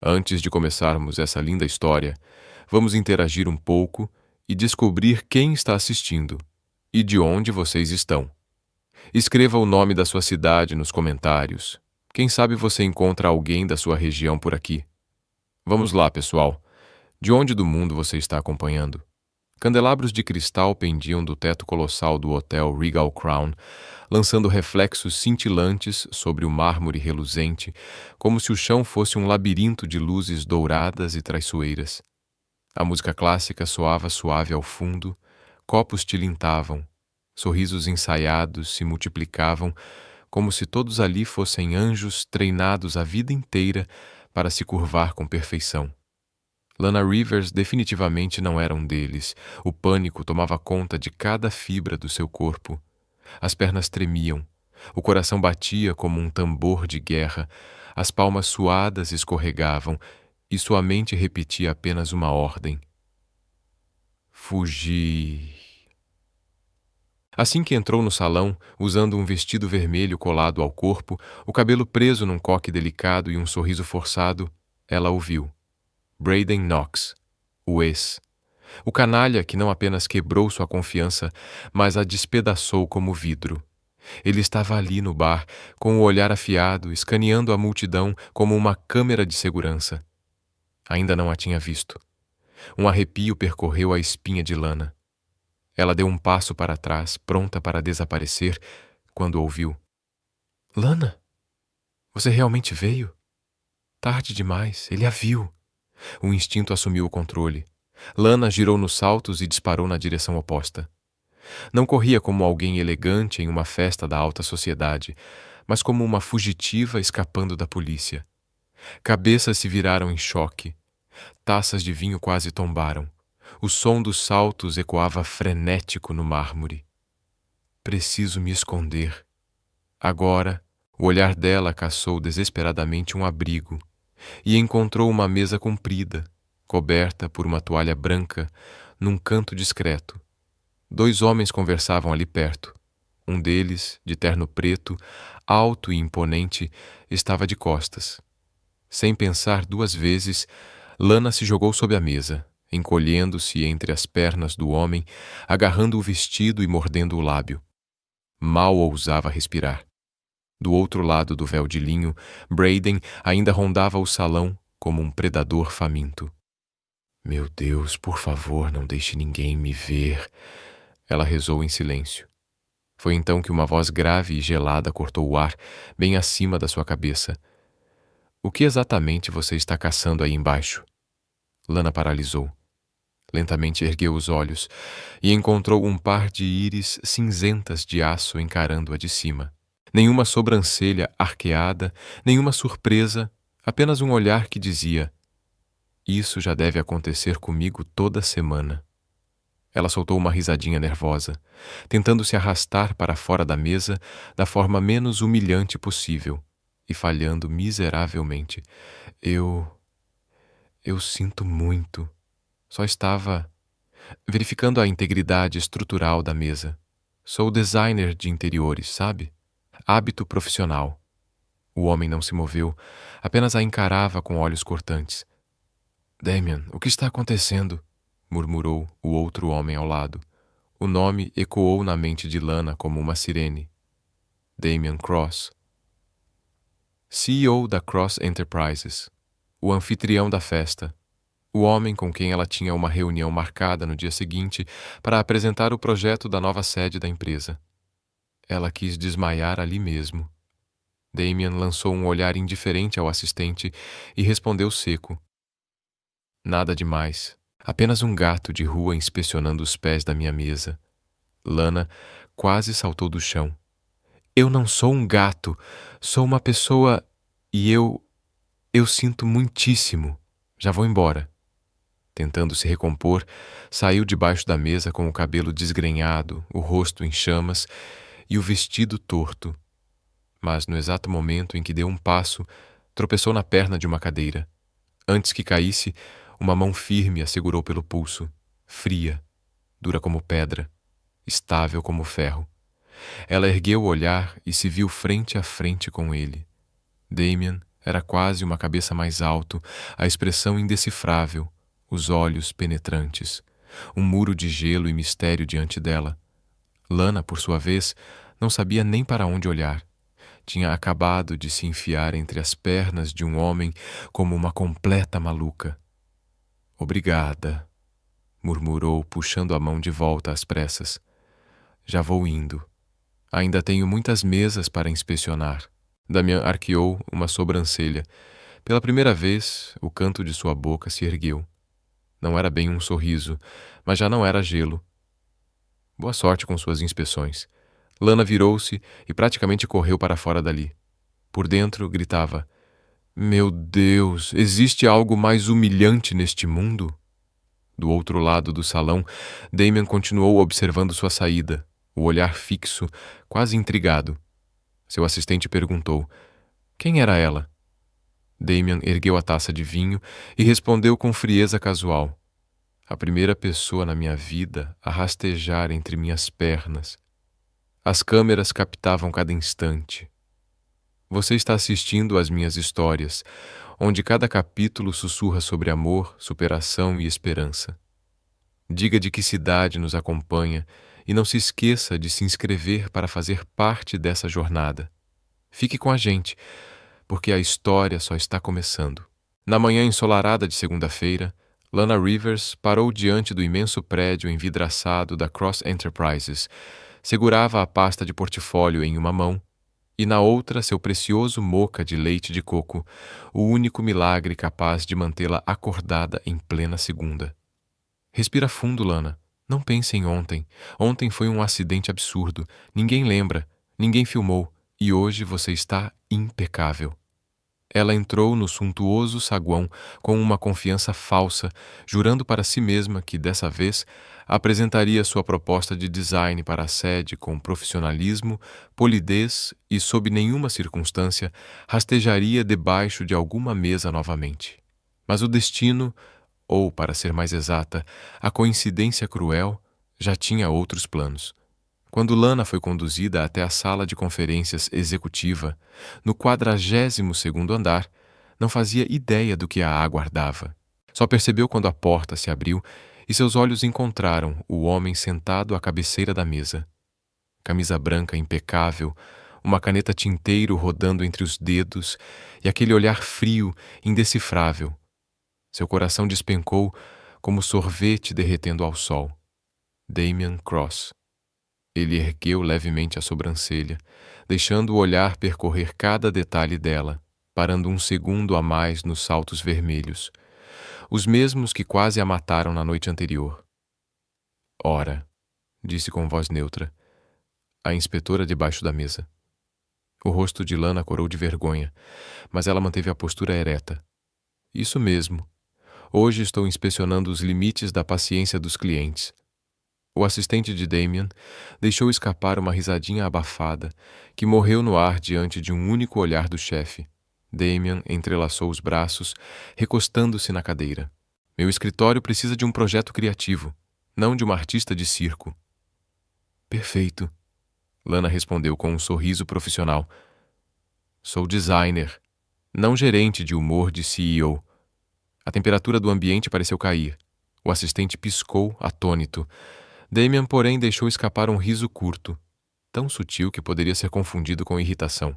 Antes de começarmos essa linda história, vamos interagir um pouco e descobrir quem está assistindo e de onde vocês estão. Escreva o nome da sua cidade nos comentários. Quem sabe você encontra alguém da sua região por aqui. Vamos lá, pessoal. De onde do mundo você está acompanhando? Candelabros de cristal pendiam do teto colossal do Hotel Regal Crown, lançando reflexos cintilantes sobre o mármore reluzente, como se o chão fosse um labirinto de luzes douradas e traiçoeiras. A música clássica soava suave ao fundo, copos tilintavam, sorrisos ensaiados se multiplicavam, como se todos ali fossem anjos treinados a vida inteira para se curvar com perfeição. Lana Rivers definitivamente não era um deles. O pânico tomava conta de cada fibra do seu corpo. As pernas tremiam, o coração batia como um tambor de guerra, as palmas suadas escorregavam e sua mente repetia apenas uma ordem: fugir. Assim que entrou no salão, usando um vestido vermelho colado ao corpo, o cabelo preso num coque delicado e um sorriso forçado, ela ouviu. Braden Knox, o ex. O canalha que não apenas quebrou sua confiança, mas a despedaçou como vidro. Ele estava ali no bar, com o olhar afiado, escaneando a multidão como uma câmera de segurança. Ainda não a tinha visto. Um arrepio percorreu a espinha de Lana. Ela deu um passo para trás, pronta para desaparecer, quando ouviu. Lana, você realmente veio? Tarde demais, ele a viu. O instinto assumiu o controle. Lana girou nos saltos e disparou na direção oposta. Não corria como alguém elegante em uma festa da alta sociedade, mas como uma fugitiva escapando da polícia. Cabeças se viraram em choque. Taças de vinho quase tombaram. O som dos saltos ecoava frenético no mármore. Preciso me esconder. Agora, o olhar dela caçou desesperadamente um abrigo e encontrou uma mesa comprida, coberta por uma toalha branca, num canto discreto. 2 homens conversavam ali perto. Um deles, de terno preto, alto e imponente, estava de costas. Sem pensar 2 vezes, Lana se jogou sob a mesa, encolhendo-se entre as pernas do homem, agarrando o vestido e mordendo o lábio. Mal ousava respirar. Do outro lado do véu de linho, Braden ainda rondava o salão como um predador faminto. Meu Deus, por favor, não deixe ninguém me ver. Ela rezou em silêncio. Foi então que uma voz grave e gelada cortou o ar, bem acima da sua cabeça. O que exatamente você está caçando aí embaixo? Lana paralisou. Lentamente ergueu os olhos e encontrou um par de íris cinzentas de aço encarando-a de cima. Nenhuma sobrancelha arqueada, nenhuma surpresa, apenas um olhar que dizia: isso já deve acontecer comigo toda semana. Ela soltou uma risadinha nervosa, tentando se arrastar para fora da mesa da forma menos humilhante possível, e falhando miseravelmente. Eu sinto muito. Só estava verificando a integridade estrutural da mesa. Sou designer de interiores, sabe? Hábito profissional. O homem não se moveu, apenas a encarava com olhos cortantes. Damian, o que está acontecendo? Murmurou o outro homem ao lado. O nome ecoou na mente de Lana como uma sirene. Damian Cross. CEO da Cross Enterprises. O anfitrião da festa. O homem com quem ela tinha uma reunião marcada no dia seguinte para apresentar o projeto da nova sede da empresa. Ela quis desmaiar ali mesmo. Damian lançou um olhar indiferente ao assistente e respondeu seco. Nada demais. Apenas um gato de rua inspecionando os pés da minha mesa. Lana quase saltou do chão. Eu não sou um gato. Sou uma pessoa e eu sinto muitíssimo. Já vou embora. Tentando se recompor, saiu debaixo da mesa com o cabelo desgrenhado, o rosto em chamas e o vestido torto. Mas no exato momento em que deu um passo, tropeçou na perna de uma cadeira. Antes que caísse, uma mão firme a segurou pelo pulso, fria, dura como pedra, estável como ferro. Ela ergueu o olhar e se viu frente a frente com ele. Damian Era quase uma cabeça mais alto, a expressão indecifrável, os olhos penetrantes, um muro de gelo e mistério diante dela. Lana, por sua vez, não sabia nem para onde olhar. Tinha acabado de se enfiar entre as pernas de um homem como uma completa maluca. Obrigada, murmurou, puxando a mão de volta às pressas. Já vou indo. Ainda tenho muitas mesas para inspecionar. Damian arqueou uma sobrancelha. Pela primeira vez, o canto de sua boca se ergueu. Não era bem um sorriso, mas já não era gelo. Boa sorte com suas inspeções. Lana virou-se e praticamente correu para fora dali. Por dentro, gritava: Meu Deus, existe algo mais humilhante neste mundo? Do outro lado do salão, Damian continuou observando sua saída, o olhar fixo, quase intrigado. Seu assistente perguntou: Quem era ela? Damian ergueu a taça de vinho e respondeu com frieza casual: A primeira pessoa na minha vida a rastejar entre minhas pernas. As câmeras captavam cada instante. Você está assistindo às minhas histórias, onde cada capítulo sussurra sobre amor, superação e esperança. Diga de que cidade nos acompanha e não se esqueça de se inscrever para fazer parte dessa jornada. Fique com a gente, porque a história só está começando. Na manhã ensolarada de segunda-feira, Lana Rivers parou diante do imenso prédio envidraçado da Cross Enterprises, segurava a pasta de portfólio em uma mão e na outra seu precioso moka de leite de coco, o único milagre capaz de mantê-la acordada em plena segunda. Respira fundo, Lana. Não pense em ontem. Ontem foi um acidente absurdo. Ninguém lembra, ninguém filmou, e hoje você está impecável. Ela entrou no suntuoso saguão com uma confiança falsa, jurando para si mesma que, dessa vez, apresentaria sua proposta de design para a sede com profissionalismo, polidez e, sob nenhuma circunstância, rastejaria debaixo de alguma mesa novamente. Mas o destino, ou, para ser mais exata, a coincidência cruel, já tinha outros planos. Quando Lana foi conduzida até a sala de conferências executiva, no 42º andar, não fazia ideia do que a aguardava. Só percebeu quando a porta se abriu e seus olhos encontraram o homem sentado à cabeceira da mesa. Camisa branca impecável, uma caneta tinteiro rodando entre os dedos e aquele olhar frio, indecifrável. Seu coração despencou como sorvete derretendo ao sol. Damian Cross. Ele ergueu levemente a sobrancelha, deixando o olhar percorrer cada detalhe dela, parando um segundo a mais nos saltos vermelhos, os mesmos que quase a mataram na noite anterior. Ora, disse com voz neutra, a inspetora debaixo da mesa. O rosto de Lana corou de vergonha, mas ela manteve a postura ereta. Isso mesmo. Hoje estou inspecionando os limites da paciência dos clientes. O assistente de Damian deixou escapar uma risadinha abafada, que morreu no ar diante de um único olhar do chefe. Damian entrelaçou os braços, recostando-se na cadeira. Meu escritório precisa de um projeto criativo, não de uma artista de circo. Perfeito, Lana respondeu com um sorriso profissional. Sou designer, não gerente de humor de CEO. A temperatura do ambiente pareceu cair. O assistente piscou, atônito. Damian, porém, deixou escapar um riso curto, tão sutil que poderia ser confundido com irritação.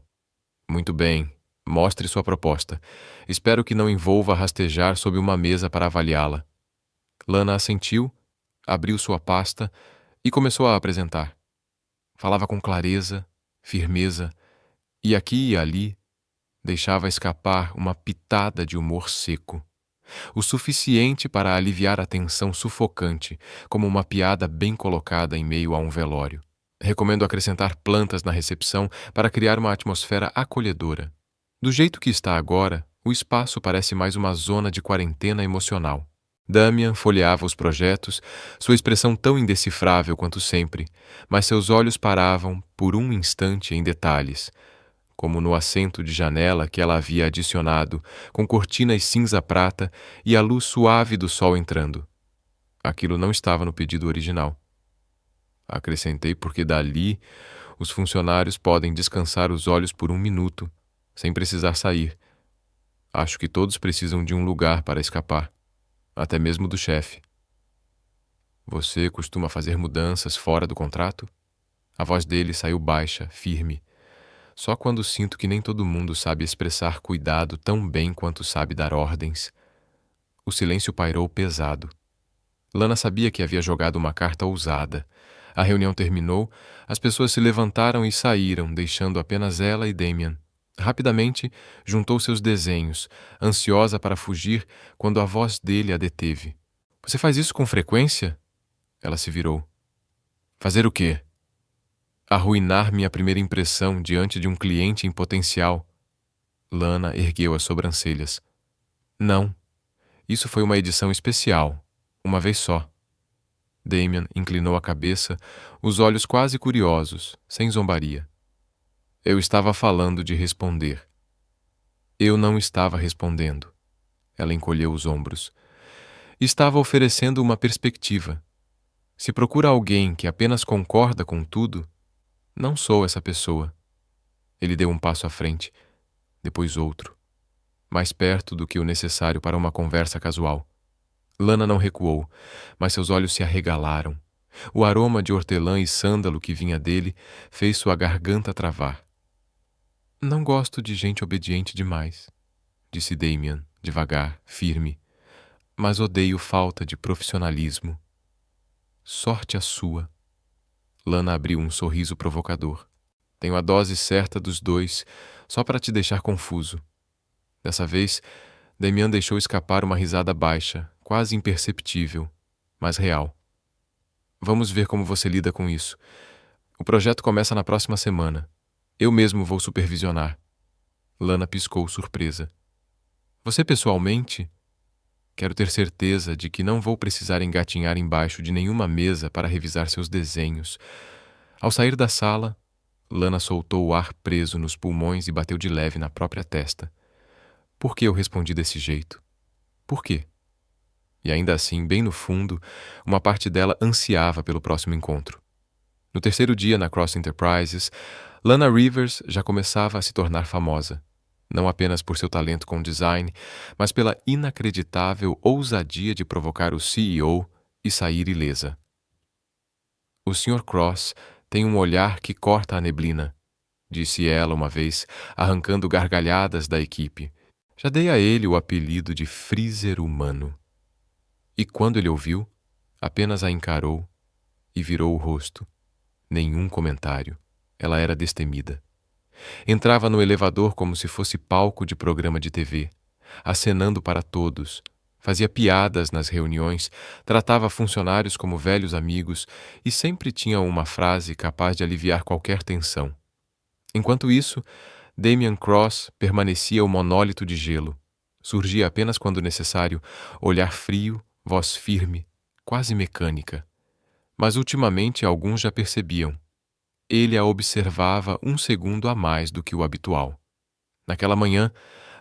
Muito bem, mostre sua proposta. Espero que não envolva rastejar sob uma mesa para avaliá-la. Lana assentiu, abriu sua pasta e começou a apresentar. Falava com clareza, firmeza, e aqui e ali deixava escapar uma pitada de humor seco. O suficiente para aliviar a tensão sufocante, como uma piada bem colocada em meio a um velório. Recomendo acrescentar plantas na recepção para criar uma atmosfera acolhedora. Do jeito que está agora, o espaço parece mais uma zona de quarentena emocional. Damian folheava os projetos, sua expressão tão indecifrável quanto sempre, mas seus olhos paravam por um instante em detalhes, como no assento de janela que ela havia adicionado, com cortinas cinza-prata e a luz suave do sol entrando. Aquilo não estava no pedido original. Acrescentei porque dali os funcionários podem descansar os olhos por um minuto, sem precisar sair, Acho que todos precisam de um lugar para escapar, até mesmo do chefe. Você costuma fazer mudanças fora do contrato? A voz dele saiu baixa, firme. Só quando sinto que nem todo mundo sabe expressar cuidado tão bem quanto sabe dar ordens. O silêncio pairou pesado. Lana sabia que havia jogado uma carta ousada. A reunião terminou, as pessoas se levantaram e saíram, deixando apenas ela e Damien. Rapidamente, juntou seus desenhos, ansiosa para fugir, quando a voz dele a deteve. Você faz isso com frequência? Ela se virou. Fazer o quê? Arruinar minha primeira impressão diante de um cliente em potencial. Lana ergueu as sobrancelhas. Não. Isso foi uma edição especial. Uma vez só. Damien inclinou a cabeça, os olhos quase curiosos, sem zombaria. Eu estava falando de responder. Eu não estava respondendo. Ela encolheu os ombros. Estava oferecendo uma perspectiva. Se procura alguém que apenas concorda com tudo, não sou essa pessoa. Ele deu um passo à frente, depois outro, mais perto do que o necessário para uma conversa casual. Lana não recuou, mas seus olhos se arregalaram. O aroma de hortelã e sândalo que vinha dele fez sua garganta travar. Não gosto de gente obediente demais, disse Damien, devagar, firme, mas odeio falta de profissionalismo. Sorte a sua. Lana abriu um sorriso provocador. Tenho a dose certa dos dois, só para te deixar confuso. Dessa vez, Damien deixou escapar uma risada baixa, quase imperceptível, mas real. Vamos ver como você lida com isso. O projeto começa na próxima semana. Eu mesmo vou supervisionar. Lana piscou surpresa. Você pessoalmente? Quero ter certeza de que não vou precisar engatinhar embaixo de nenhuma mesa para revisar seus desenhos. Ao sair da sala, Lana soltou o ar preso nos pulmões e bateu de leve na própria testa. Por que eu respondi desse jeito? Por quê? E ainda assim, bem no fundo, uma parte dela ansiava pelo próximo encontro. No terceiro dia na Cross Enterprises, Lana Rivers já começava a se tornar famosa, não apenas por seu talento com design, mas pela inacreditável ousadia de provocar o CEO e sair ilesa. O Sr. Cross tem um olhar que corta a neblina, disse ela uma vez, arrancando gargalhadas da equipe. Já dei a ele o apelido de Freezer humano. E quando ele ouviu, apenas a encarou e virou o rosto. Nenhum comentário. Ela era destemida. Entrava no elevador como se fosse palco de programa de TV, acenando para todos. Fazia piadas nas reuniões, tratava funcionários como velhos amigos e sempre tinha uma frase capaz de aliviar qualquer tensão. Enquanto isso, Damien Cross permanecia o monólito de gelo. Surgia apenas quando necessário, olhar frio, voz firme, quase mecânica. Mas ultimamente alguns já percebiam. Ele a observava um segundo a mais do que o habitual. Naquela manhã,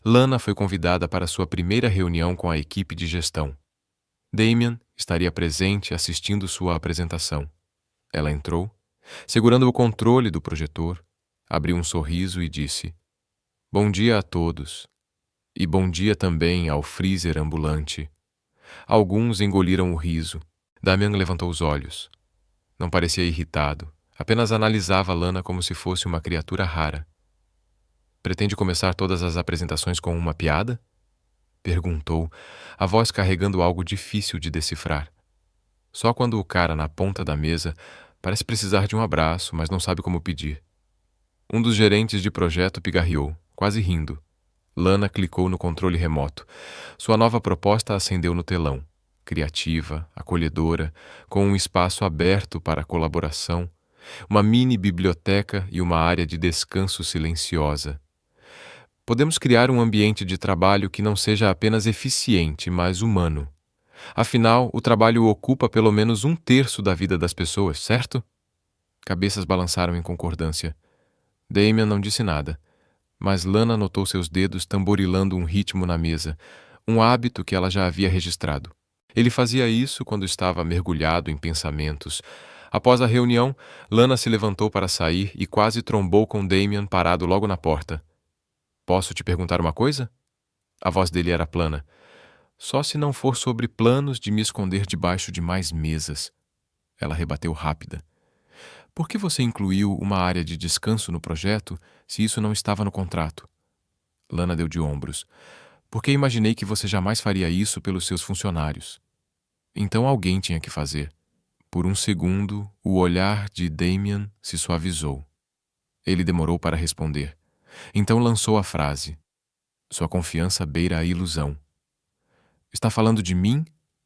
Lana foi convidada para sua primeira reunião com a equipe de gestão. Damien estaria presente assistindo sua apresentação. Ela entrou, segurando o controle do projetor, abriu um sorriso e disse: Bom dia a todos. E bom dia também ao freezer ambulante. Alguns engoliram o riso. Damien levantou os olhos. Não parecia irritado, apenas analisava Lana como se fosse uma criatura rara. Pretende começar todas as apresentações com uma piada? Perguntou, a voz carregando algo difícil de decifrar. Só quando o cara na ponta da mesa parece precisar de um abraço, mas não sabe como pedir. Um dos gerentes de projeto pigarreou, quase rindo. Lana clicou no controle remoto. Sua nova proposta acendeu no telão. Criativa, acolhedora, com um espaço aberto para a colaboração, uma mini biblioteca e uma área de descanso silenciosa. Podemos criar um ambiente de trabalho que não seja apenas eficiente, mas humano. Afinal, o trabalho ocupa pelo menos 1/3 da vida das pessoas, certo? Cabeças balançaram em concordância. Damien não disse nada, mas Lana notou seus dedos tamborilando um ritmo na mesa, um hábito que ela já havia registrado. Ele fazia isso quando estava mergulhado em pensamentos. Após a reunião, Lana se levantou para sair e quase trombou com Damien parado logo na porta. Posso te perguntar uma coisa? A voz dele era plana. Só se não for sobre planos de me esconder debaixo de mais mesas. Ela rebateu rápida. Por que você incluiu uma área de descanso no projeto se isso não estava no contrato? Lana deu de ombros. Porque imaginei que você jamais faria isso pelos seus funcionários. Então alguém tinha que fazer. Por um segundo, o olhar de Damien se suavizou. Ele demorou para responder. Então lançou a frase. Sua confiança beira a ilusão. Está falando de mim?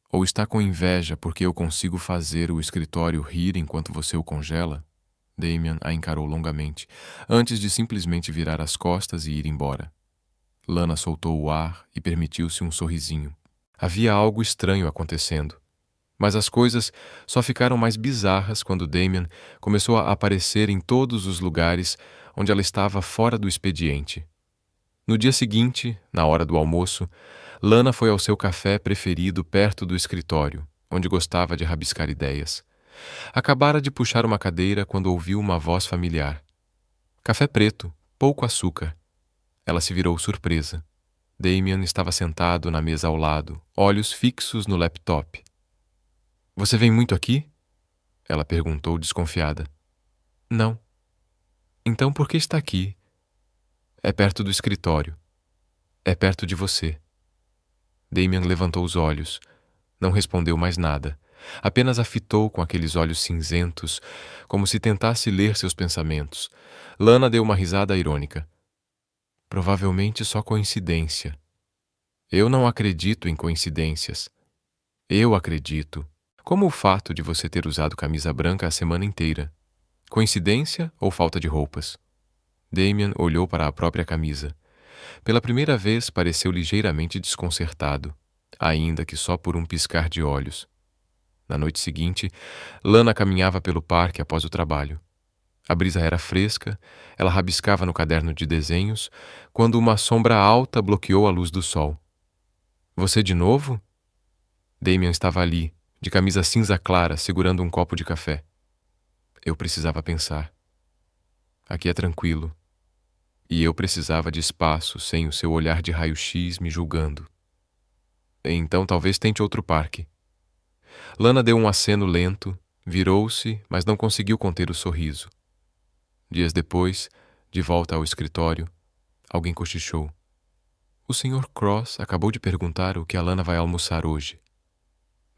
Ou está com inveja porque eu consigo fazer o escritório rir enquanto você o congela? Damien a encarou longamente, antes de simplesmente virar as costas e ir embora. Lana soltou o ar e permitiu-se um sorrisinho. Havia algo estranho acontecendo. Mas as coisas só ficaram mais bizarras quando Damien começou a aparecer em todos os lugares onde ela estava fora do expediente. No dia seguinte, na hora do almoço, Lana foi ao seu café preferido perto do escritório, onde gostava de rabiscar ideias. Acabara de puxar uma cadeira quando ouviu uma voz familiar. Café preto, pouco açúcar. Ela se virou surpresa. Damien estava sentado na mesa ao lado, olhos fixos no laptop. Você vem muito aqui? Ela perguntou desconfiada. Não. Então por que está aqui? É perto do escritório. É perto de você. Damien levantou os olhos. Não respondeu mais nada. Apenas a fitou com aqueles olhos cinzentos, como se tentasse ler seus pensamentos. Lana deu uma risada irônica. Provavelmente só coincidência. Eu não acredito em coincidências. Eu acredito. Como o fato de você ter usado camisa branca a semana inteira. Coincidência ou falta de roupas? Damien olhou para a própria camisa. Pela primeira vez pareceu ligeiramente desconcertado, ainda que só por um piscar de olhos. Na noite seguinte, Lana caminhava pelo parque após o trabalho. A brisa era fresca, ela rabiscava no caderno de desenhos, quando uma sombra alta bloqueou a luz do sol. Você de novo? Damien estava ali, de camisa cinza clara, segurando um copo de café. Eu precisava pensar. Aqui é tranquilo. E eu precisava de espaço sem o seu olhar de raio-x me julgando. Então talvez tente outro parque. Lana deu um aceno lento, virou-se, mas não conseguiu conter o sorriso. Dias depois, de volta ao escritório, alguém cochichou. O Sr. Cross acabou de perguntar o que a Lana vai almoçar hoje.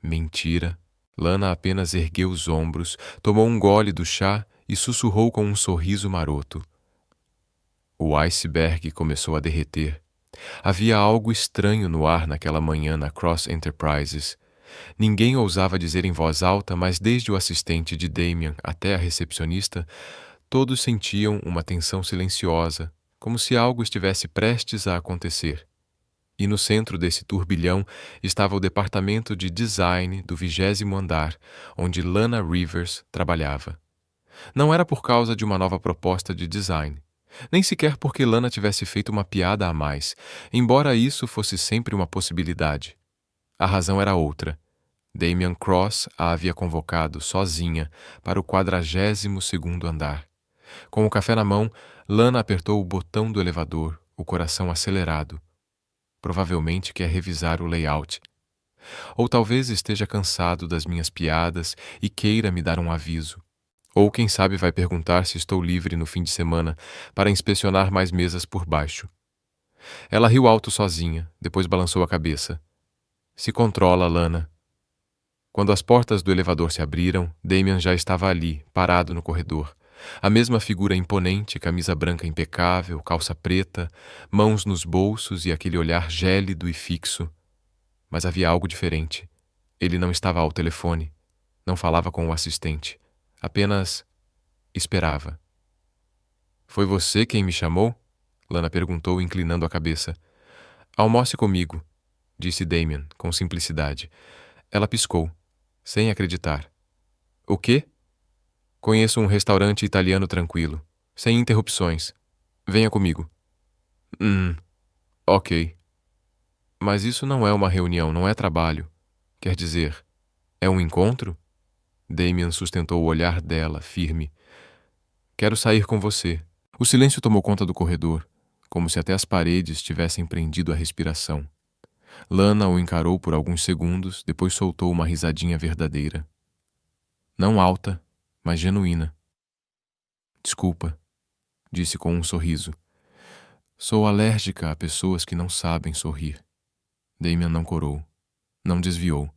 Mentira. Lana apenas ergueu os ombros, tomou um gole do chá e sussurrou com um sorriso maroto. O iceberg começou a derreter. Havia algo estranho no ar naquela manhã na Cross Enterprises. Ninguém ousava dizer em voz alta, mas desde o assistente de Damien até a recepcionista, todos sentiam uma tensão silenciosa, como se algo estivesse prestes a acontecer. E no centro desse turbilhão estava o departamento de design do 20º andar, onde Lana Rivers trabalhava. Não era por causa de uma nova proposta de design, nem sequer porque Lana tivesse feito uma piada a mais, embora isso fosse sempre uma possibilidade. A razão era outra. Damien Cross a havia convocado sozinha para o 42º andar. Com o café na mão, Lana apertou o botão do elevador, o coração acelerado. Provavelmente quer revisar o layout. Ou talvez esteja cansado das minhas piadas e queira me dar um aviso. Ou quem sabe vai perguntar se estou livre no fim de semana para inspecionar mais mesas por baixo. Ela riu alto sozinha, depois balançou a cabeça. Se controla, Lana. Quando as portas do elevador se abriram, Damien já estava ali, parado no corredor. A mesma figura imponente, camisa branca impecável, calça preta, mãos nos bolsos e aquele olhar gélido e fixo. Mas havia algo diferente. Ele não estava ao telefone, não falava com o assistente. Apenas esperava. Foi você quem me chamou? Lana perguntou, inclinando a cabeça. Almoce comigo, disse Damien, com simplicidade. Ela piscou, sem acreditar. O quê? Conheço um restaurante italiano tranquilo, sem interrupções. Venha comigo. Ok. Mas isso não é uma reunião, não é trabalho. Quer dizer, é um encontro? Damien sustentou o olhar dela, firme. Quero sair com você. O silêncio tomou conta do corredor. como se até as paredes tivessem prendido a respiração. Lana o encarou por alguns segundos, depois soltou uma risadinha verdadeira. Não alta, mas genuína. Desculpa, disse com um sorriso. Sou alérgica a pessoas que não sabem sorrir. Damian não corou, não desviou,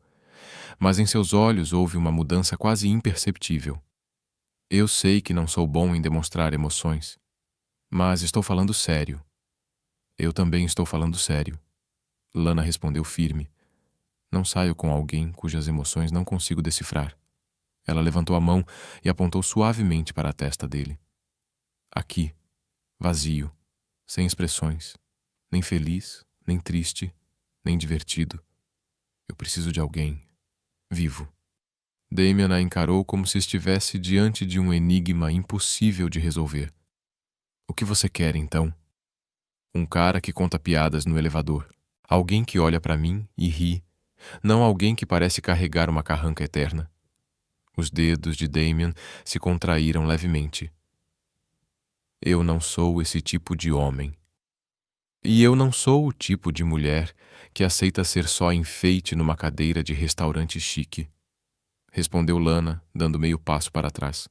mas em seus olhos houve uma mudança quase imperceptível. Eu sei que não sou bom em demonstrar emoções, mas estou falando sério. Eu também estou falando sério. Lana respondeu firme. Não saio com alguém cujas emoções não consigo decifrar. Ela levantou a mão e apontou suavemente para a testa dele. Aqui, vazio, sem expressões, nem feliz, nem triste, nem divertido. Eu preciso de alguém, vivo. Damian a encarou como se estivesse diante de um enigma impossível de resolver. O que você quer, então? Um cara que conta piadas no elevador. Alguém que olha para mim e ri. Não alguém que parece carregar uma carranca eterna. Os dedos de Damian se contraíram levemente. Eu não sou esse tipo de homem. E eu não sou o tipo de mulher que aceita ser só enfeite numa cadeira de restaurante chique. Respondeu Lana, dando meio passo para trás.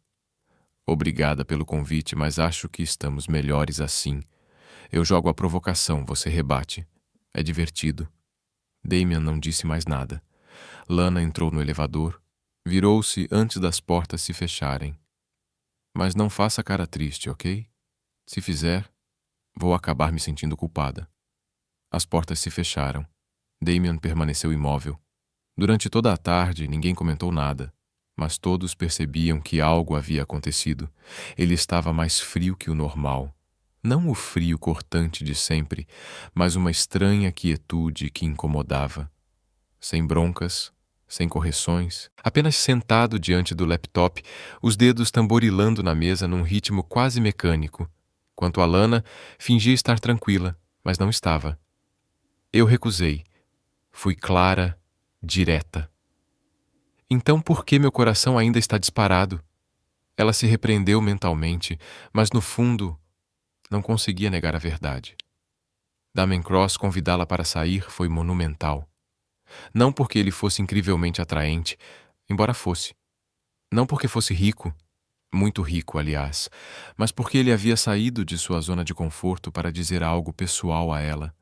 Obrigada pelo convite, mas acho que estamos melhores assim. Eu jogo a provocação, você rebate. É divertido. Damian não disse mais nada. Lana entrou no elevador, virou-se antes das portas se fecharem. Mas não faça cara triste, ok? Se fizer, vou acabar me sentindo culpada. As portas se fecharam. Damian permaneceu imóvel. Durante toda a tarde, ninguém comentou nada, mas todos percebiam que algo havia acontecido. Ele estava mais frio que o normal. Não o frio cortante de sempre, mas uma estranha quietude que incomodava. Sem broncas, sem correções, apenas sentado diante do laptop, os dedos tamborilando na mesa num ritmo quase mecânico. Quanto a Lana, fingia estar tranquila, mas não estava. Eu recusei. Fui clara, direta. Então por que meu coração ainda está disparado? Ela se repreendeu mentalmente, mas no fundo não conseguia negar a verdade. Damon Cross convidá-la para sair foi monumental. Não porque ele fosse incrivelmente atraente, embora fosse. Não porque fosse rico, muito rico, aliás, mas porque ele havia saído de sua zona de conforto para dizer algo pessoal a ela,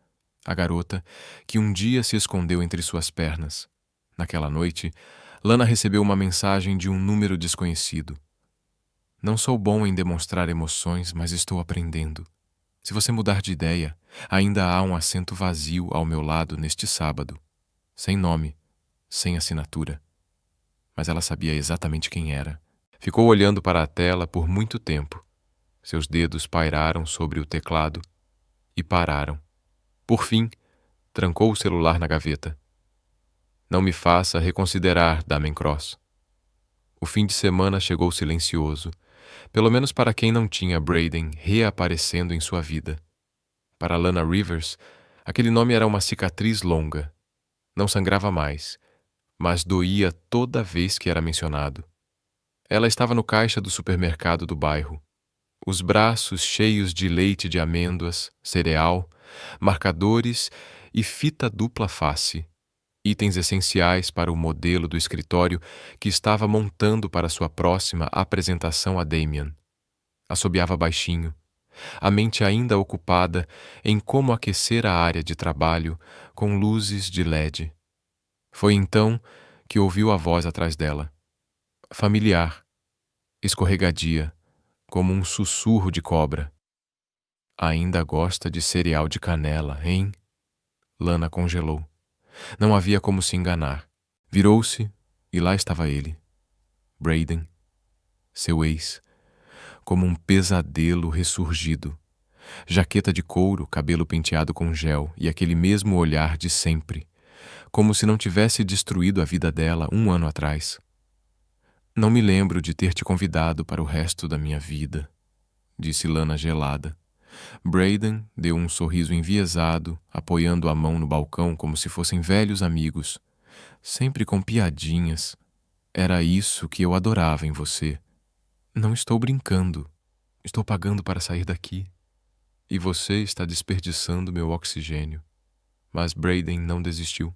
a garota que um dia se escondeu entre suas pernas. Naquela noite, Lana recebeu uma mensagem de um número desconhecido. Não sou bom em demonstrar emoções, mas estou aprendendo. Se você mudar de ideia, ainda há um assento vazio ao meu lado neste sábado. Sem nome, sem assinatura. Mas ela sabia exatamente quem era. Ficou olhando para a tela por muito tempo. Seus dedos pairaram sobre o teclado e pararam. Por fim, trancou o celular na gaveta. Não me faça reconsiderar, Damon Cross. O fim de semana chegou silencioso, pelo menos para quem não tinha Braden reaparecendo em sua vida. Para Lana Rivers, aquele nome era uma cicatriz longa. Não sangrava mais, mas doía toda vez que era mencionado. Ela estava no caixa do supermercado do bairro. Os braços cheios de leite de amêndoas, cereal, marcadores e fita dupla face, itens essenciais para o modelo do escritório que estava montando para sua próxima apresentação a Damian. Assobiava baixinho, a mente ainda ocupada em como aquecer a área de trabalho com luzes de LED. Foi então que ouviu a voz atrás dela. Familiar, escorregadia, como um sussurro de cobra. Ainda gosta de cereal de canela, hein? Lana congelou. Não havia como se enganar. Virou-se e lá estava ele. Braden, seu ex, como um pesadelo ressurgido. Jaqueta de couro, cabelo penteado com gel e aquele mesmo olhar de sempre, como se não tivesse destruído a vida dela 1 ano atrás. Não me lembro de ter te convidado para o resto da minha vida, disse Lana gelada. Braden deu um sorriso enviesado, apoiando a mão no balcão como se fossem velhos amigos. Sempre com piadinhas. Era isso que eu adorava em você. Não estou brincando. Estou pagando para sair daqui. E você está desperdiçando meu oxigênio. Mas Brayden não desistiu.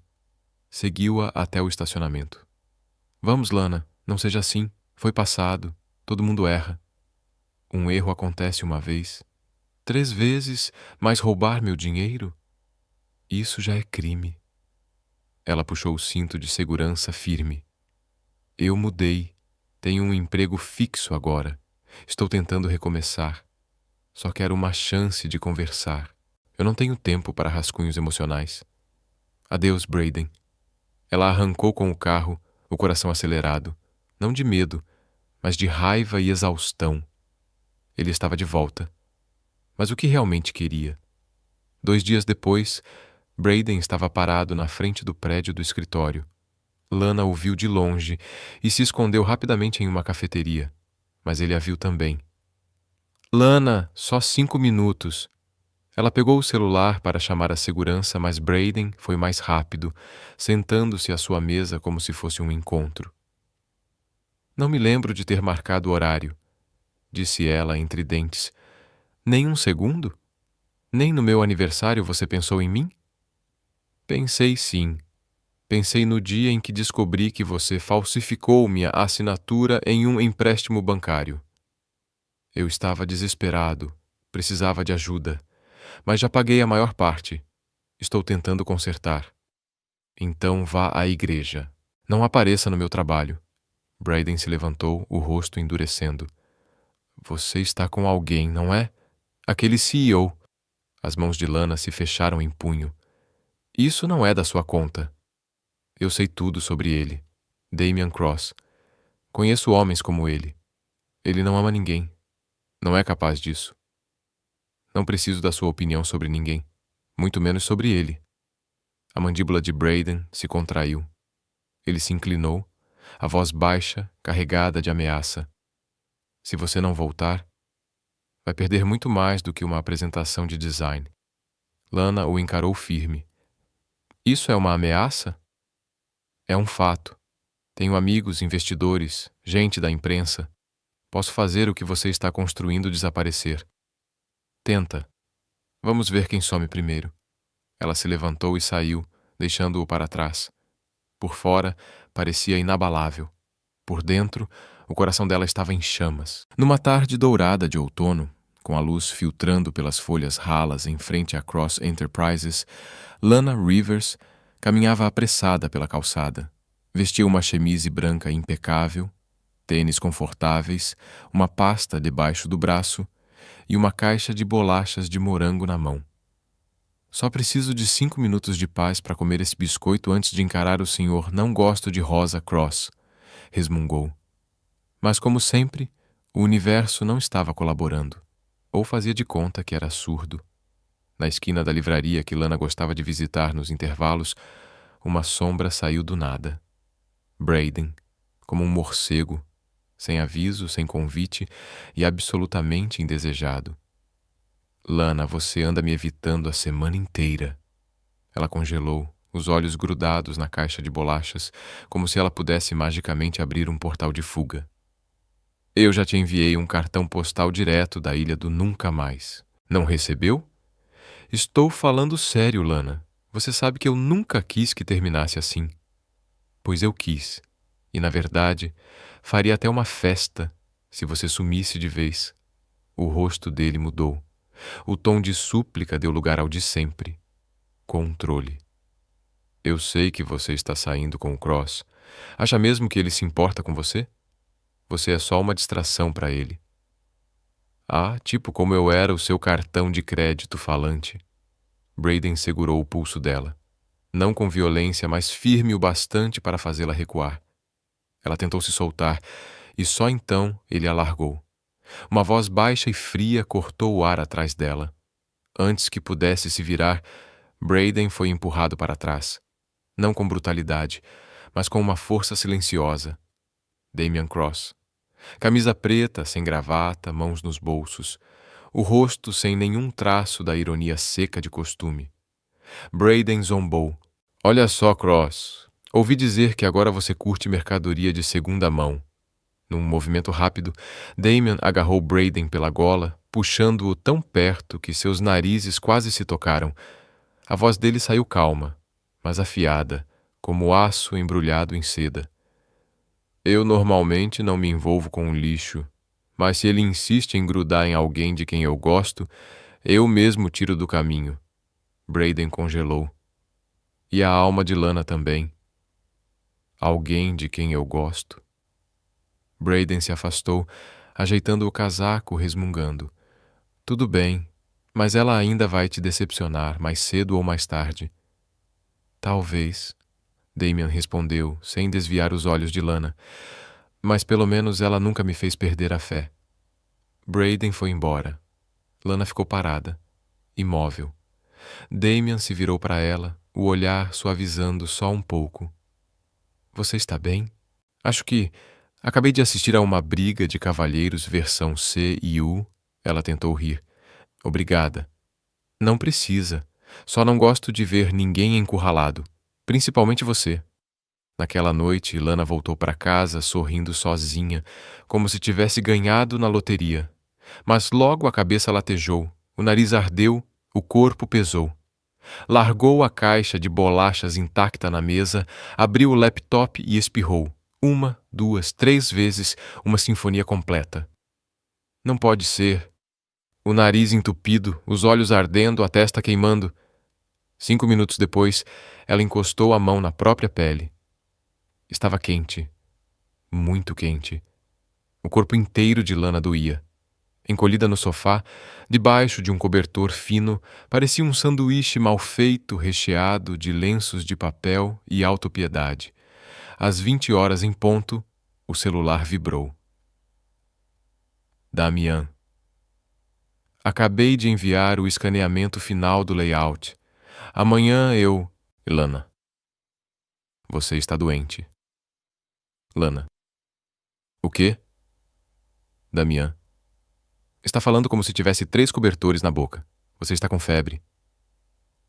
Seguiu-a até o estacionamento. Vamos, Lana, não seja assim. Foi passado. Todo mundo erra. Um erro acontece uma vez. 3 vezes, mas roubar meu dinheiro? Isso já é crime. Ela puxou o cinto de segurança firme. Eu mudei. Tenho um emprego fixo agora. Estou tentando recomeçar. Só quero uma chance de conversar. Eu não tenho tempo para rascunhos emocionais. Adeus, Brayden. Ela arrancou com o carro, o coração acelerado. Não de medo, mas de raiva e exaustão. Ele estava de volta. Mas o que realmente queria? 2 dias depois, Brayden estava parado na frente do prédio do escritório. Lana o viu de longe e se escondeu rapidamente em uma cafeteria. Mas ele a viu também. Lana, só 5 minutos. Ela pegou o celular para chamar a segurança, mas Brayden foi mais rápido, sentando-se à sua mesa como se fosse um encontro. Não me lembro de ter marcado o horário, disse ela entre dentes. Nem um segundo? Nem no meu aniversário você pensou em mim? Pensei sim. Pensei no dia em que descobri que você falsificou minha assinatura em um empréstimo bancário. Eu estava desesperado, precisava de ajuda, mas já paguei a maior parte. Estou tentando consertar. Então vá à igreja. Não apareça no meu trabalho. Brayden se levantou, o rosto endurecendo. Você está com alguém, não é? Aquele CEO. As mãos de Lana se fecharam em punho. Isso não é da sua conta. Eu sei tudo sobre ele. Damian Cross. Conheço homens como ele. Ele não ama ninguém. Não é capaz disso. Não preciso da sua opinião sobre ninguém, muito menos sobre ele. A mandíbula de Brayden se contraiu. Ele se inclinou, a voz baixa, carregada de ameaça. Se você não voltar, vai perder muito mais do que uma apresentação de design. Lana o encarou firme. Isso é uma ameaça? É um fato. Tenho amigos, investidores, gente da imprensa. Posso fazer o que você está construindo desaparecer. Tenta. Vamos ver quem some primeiro. Ela se levantou e saiu, deixando-o para trás. Por fora, parecia inabalável. Por dentro, o coração dela estava em chamas. Numa tarde dourada de outono, com a luz filtrando pelas folhas ralas em frente à Cross Enterprises, Lana Rivers caminhava apressada pela calçada. Vestia uma chemise branca impecável, tênis confortáveis, uma pasta debaixo do braço e uma caixa de bolachas de morango na mão. Só preciso de 5 minutos de paz para comer esse biscoito antes de encarar o senhor não gosto de Rosa Cross, resmungou. Mas, como sempre, o universo não estava colaborando, ou fazia de conta que era surdo. Na esquina da livraria que Lana gostava de visitar nos intervalos, uma sombra saiu do nada. Brayden, como um morcego, sem aviso, sem convite e absolutamente indesejado. Lana, você anda me evitando a semana inteira. Ela congelou, os olhos grudados na caixa de bolachas, como se ela pudesse magicamente abrir um portal de fuga. Eu já te enviei um cartão postal direto da ilha do Nunca Mais. Não recebeu? Estou falando sério, Lana. Você sabe que eu nunca quis que terminasse assim. Pois eu quis. E, na verdade, faria até uma festa se você sumisse de vez. O rosto dele mudou. O tom de súplica deu lugar ao de sempre. Controle. Eu sei que você está saindo com o Cross. Acha mesmo que ele se importa com você? Você é só uma distração para ele. Ah, tipo como eu era o seu cartão de crédito falante. Brayden segurou o pulso dela. Não com violência, mas firme o bastante para fazê-la recuar. Ela tentou se soltar, e só então ele a largou. Uma voz baixa e fria cortou o ar atrás dela. Antes que pudesse se virar, Brayden foi empurrado para trás. Não com brutalidade, mas com uma força silenciosa. Damian Cross. Camisa preta, sem gravata, mãos nos bolsos. O rosto sem nenhum traço da ironia seca de costume. Brayden zombou. Olha só, Cross. Ouvi dizer que agora você curte mercadoria de segunda mão. Num movimento rápido, Damian agarrou Brayden pela gola, puxando-o tão perto que seus narizes quase se tocaram. A voz dele saiu calma, mas afiada, como aço embrulhado em seda. Eu normalmente não me envolvo com o lixo, mas se ele insiste em grudar em alguém de quem eu gosto, eu mesmo tiro do caminho. Brayden congelou. E a alma de Lana também. Alguém de quem eu gosto. Brayden se afastou, ajeitando o casaco, resmungando. Tudo bem, mas ela ainda vai te decepcionar, mais cedo ou mais tarde. Talvez, Damian respondeu, sem desviar os olhos de Lana. Mas pelo menos ela nunca me fez perder a fé. Brayden foi embora. Lana ficou parada, imóvel. Damian se virou para ela, o olhar suavizando só um pouco. Você está bem? Acho que acabei de assistir a uma briga de cavalheiros versão C e U. Ela tentou rir. Obrigada. Não precisa. Só não gosto de ver ninguém encurralado. Principalmente você. Naquela noite, Lana voltou para casa sorrindo sozinha, como se tivesse ganhado na loteria. Mas logo a cabeça latejou, o nariz ardeu, o corpo pesou. Largou a caixa de bolachas intacta na mesa, abriu o laptop e espirrou. 1, 2, 3 vezes, uma sinfonia completa. Não pode ser. O nariz entupido, os olhos ardendo, a testa queimando. 5 minutos depois, ela encostou a mão na própria pele. Estava quente. Muito quente. O corpo inteiro de Lana doía. Encolhida no sofá, debaixo de um cobertor fino, parecia um sanduíche mal feito recheado de lenços de papel e autopiedade. Às 20 horas em ponto, o celular vibrou. Damian. Acabei de enviar o escaneamento final do layout. Amanhã eu... Lana. Você está doente. Lana. O quê? Damian. Está falando como se tivesse 3 cobertores na boca. Você está com febre.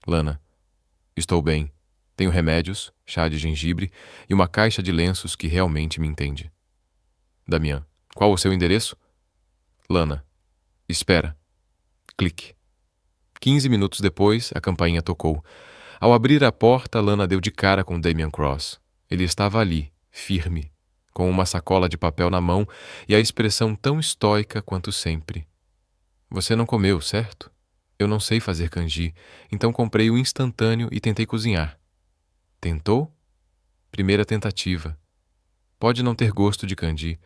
Lana. Estou bem. Tenho remédios, chá de gengibre e uma caixa de lenços que realmente me entende. Damian. Qual o seu endereço? Lana. Espera. Clique. 15 minutos depois, a campainha tocou. Ao abrir a porta, Lana deu de cara com Damian Cross. Ele estava ali, firme, com uma sacola de papel na mão e a expressão tão estoica quanto sempre. Você não comeu, certo? Eu não sei fazer canji, então comprei o instantâneo e tentei cozinhar. Tentou? Primeira tentativa. Pode não ter gosto de canji,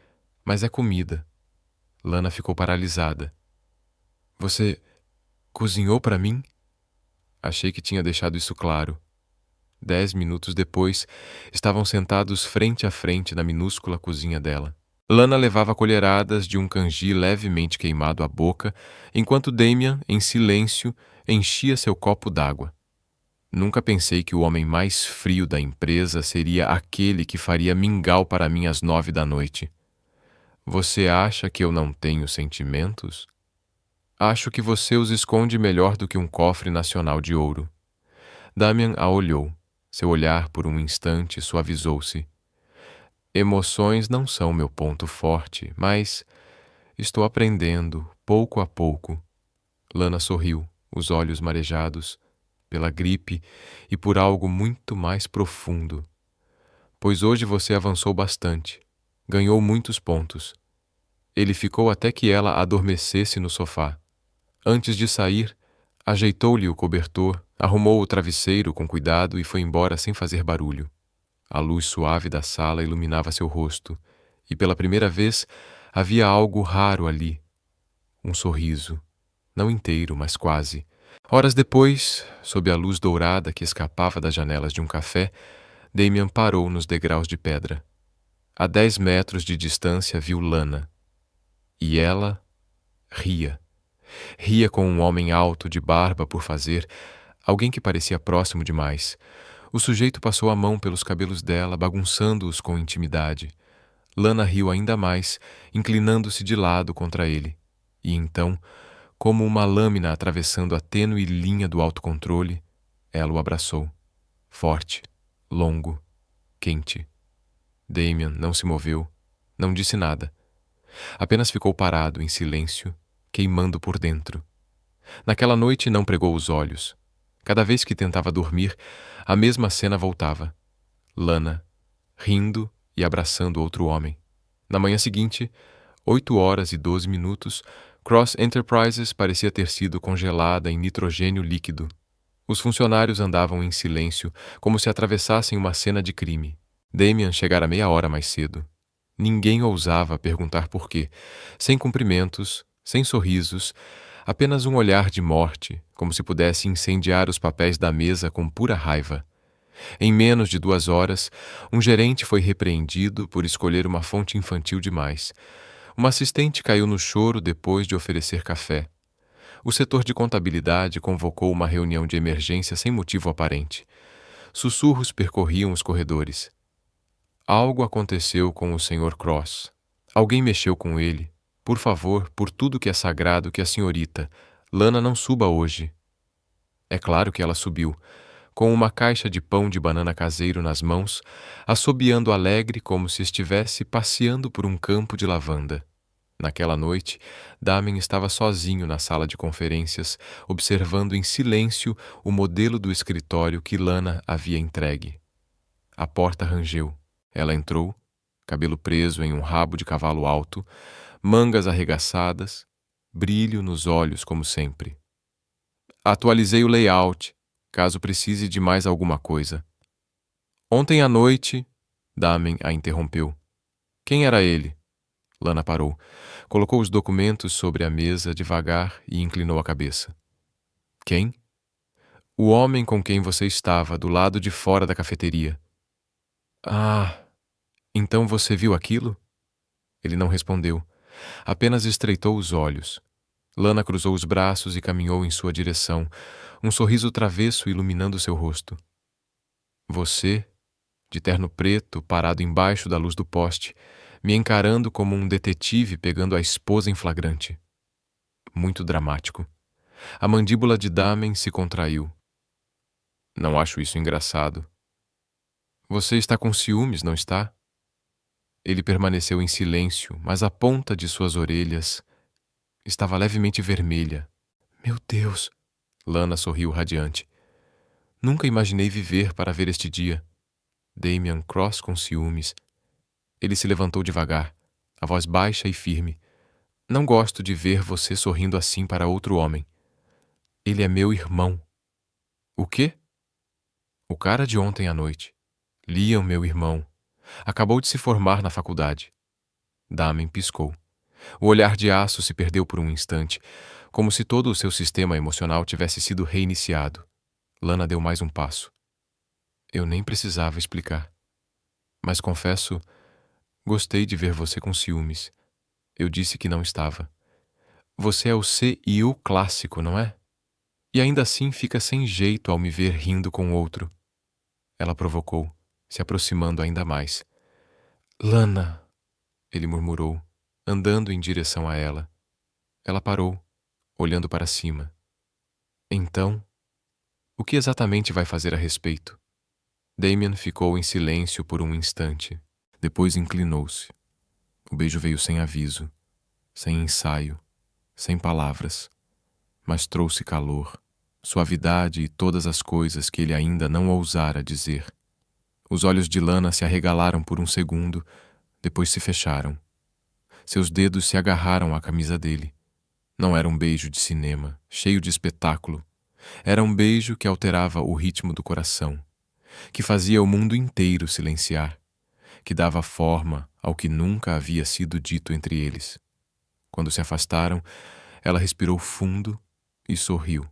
mas é comida. Lana ficou paralisada. Você cozinhou para mim? Achei que tinha deixado isso claro. 10 minutos depois, estavam sentados frente a frente na minúscula cozinha dela. Lana levava colheradas de um canji levemente queimado à boca, enquanto Damian, em silêncio, enchia seu copo d'água. Nunca pensei que o homem mais frio da empresa seria aquele que faria mingau para mim às 9 da noite. Você acha que eu não tenho sentimentos? Acho que você os esconde melhor do que um cofre nacional de ouro. Damian a olhou. Seu olhar, por um instante, suavizou-se. Emoções não são meu ponto forte, mas estou aprendendo, pouco a pouco. Lana sorriu, os olhos marejados, pela gripe e por algo muito mais profundo. Pois hoje você avançou bastante, ganhou muitos pontos. Ele ficou até que ela adormecesse no sofá. Antes de sair, ajeitou-lhe o cobertor, arrumou o travesseiro com cuidado e foi embora sem fazer barulho. A luz suave da sala iluminava seu rosto, e pela primeira vez havia algo raro ali. Um sorriso, não inteiro, mas quase. Horas depois, sob a luz dourada que escapava das janelas de um café, Damian parou nos degraus de pedra. A 10 metros de distância viu Lana. E ela ria. Ria com um homem alto de barba por fazer, alguém que parecia próximo demais. O sujeito passou a mão pelos cabelos dela, bagunçando-os com intimidade. Lana riu ainda mais, inclinando-se de lado contra ele. E então, como uma lâmina atravessando a tênue linha do autocontrole, ela o abraçou. Forte, longo, quente. Damian não se moveu, não disse nada. Apenas ficou parado, em silêncio, queimando por dentro. Naquela noite não pregou os olhos. Cada vez que tentava dormir, a mesma cena voltava. Lana, rindo e abraçando outro homem. Na manhã seguinte, 8h12, Cross Enterprises parecia ter sido congelada em nitrogênio líquido. Os funcionários andavam em silêncio, como se atravessassem uma cena de crime. Damian chegara meia hora mais cedo. Ninguém ousava perguntar por quê. Sem cumprimentos, sem sorrisos, apenas um olhar de morte, como se pudesse incendiar os papéis da mesa com pura raiva. Em menos de 2 horas, um gerente foi repreendido por escolher uma fonte infantil demais. Uma assistente caiu no choro depois de oferecer café. O setor de contabilidade convocou uma reunião de emergência sem motivo aparente. Sussurros percorriam os corredores. Algo aconteceu com o Sr. Cross. Alguém mexeu com ele. Por favor, por tudo que é sagrado, que a senhorita Lana não suba hoje. É claro que ela subiu, com uma caixa de pão de banana caseiro nas mãos, assobiando alegre como se estivesse passeando por um campo de lavanda. Naquela noite, Damien estava sozinho na sala de conferências, observando em silêncio o modelo do escritório que Lana havia entregue. A porta rangeu. Ela entrou, cabelo preso em um rabo de cavalo alto, mangas arregaçadas, brilho nos olhos como sempre. Atualizei o layout, caso precise de mais alguma coisa. Ontem à noite, Damien a interrompeu. Quem era ele? Lana parou, colocou os documentos sobre a mesa devagar e inclinou a cabeça. Quem? O homem com quem você estava, do lado de fora da cafeteria. Ah, então você viu aquilo? Ele não respondeu, apenas estreitou os olhos. Lana cruzou os braços e caminhou em sua direção, um sorriso travesso iluminando seu rosto. Você, de terno preto, parado embaixo da luz do poste, me encarando como um detetive pegando a esposa em flagrante. Muito dramático. A mandíbula de Damien se contraiu. Não acho isso engraçado. Você está com ciúmes, não está? Ele permaneceu em silêncio, mas a ponta de suas orelhas estava levemente vermelha. Meu Deus! Lana sorriu radiante. Nunca imaginei viver para ver este dia. Damian Cross com ciúmes. Ele se levantou devagar, a voz baixa e firme. Não gosto de ver você sorrindo assim para outro homem. Ele é meu irmão. O quê? O cara de ontem à noite. Liam, meu irmão. Acabou de se formar na faculdade. Damien piscou. O olhar de aço se perdeu por um instante, como se todo o seu sistema emocional tivesse sido reiniciado. Lana deu mais um passo. Eu nem precisava explicar. Mas confesso, gostei de ver você com ciúmes. Eu disse que não estava. Você é o CEO clássico, não é? E ainda assim fica sem jeito ao me ver rindo com outro. Ela provocou, se aproximando ainda mais. Lana, ele murmurou, andando em direção a ela. Ela parou, olhando para cima. Então, o que exatamente vai fazer a respeito? Damian ficou em silêncio por um instante. Depois inclinou-se. O beijo veio sem aviso, sem ensaio, sem palavras, mas trouxe calor, suavidade e todas as coisas que ele ainda não ousara dizer. Os olhos de Lana se arregalaram por um segundo, depois se fecharam. Seus dedos se agarraram à camisa dele. Não era um beijo de cinema, cheio de espetáculo. Era um beijo que alterava o ritmo do coração, que fazia o mundo inteiro silenciar, que dava forma ao que nunca havia sido dito entre eles. Quando se afastaram, ela respirou fundo e sorriu.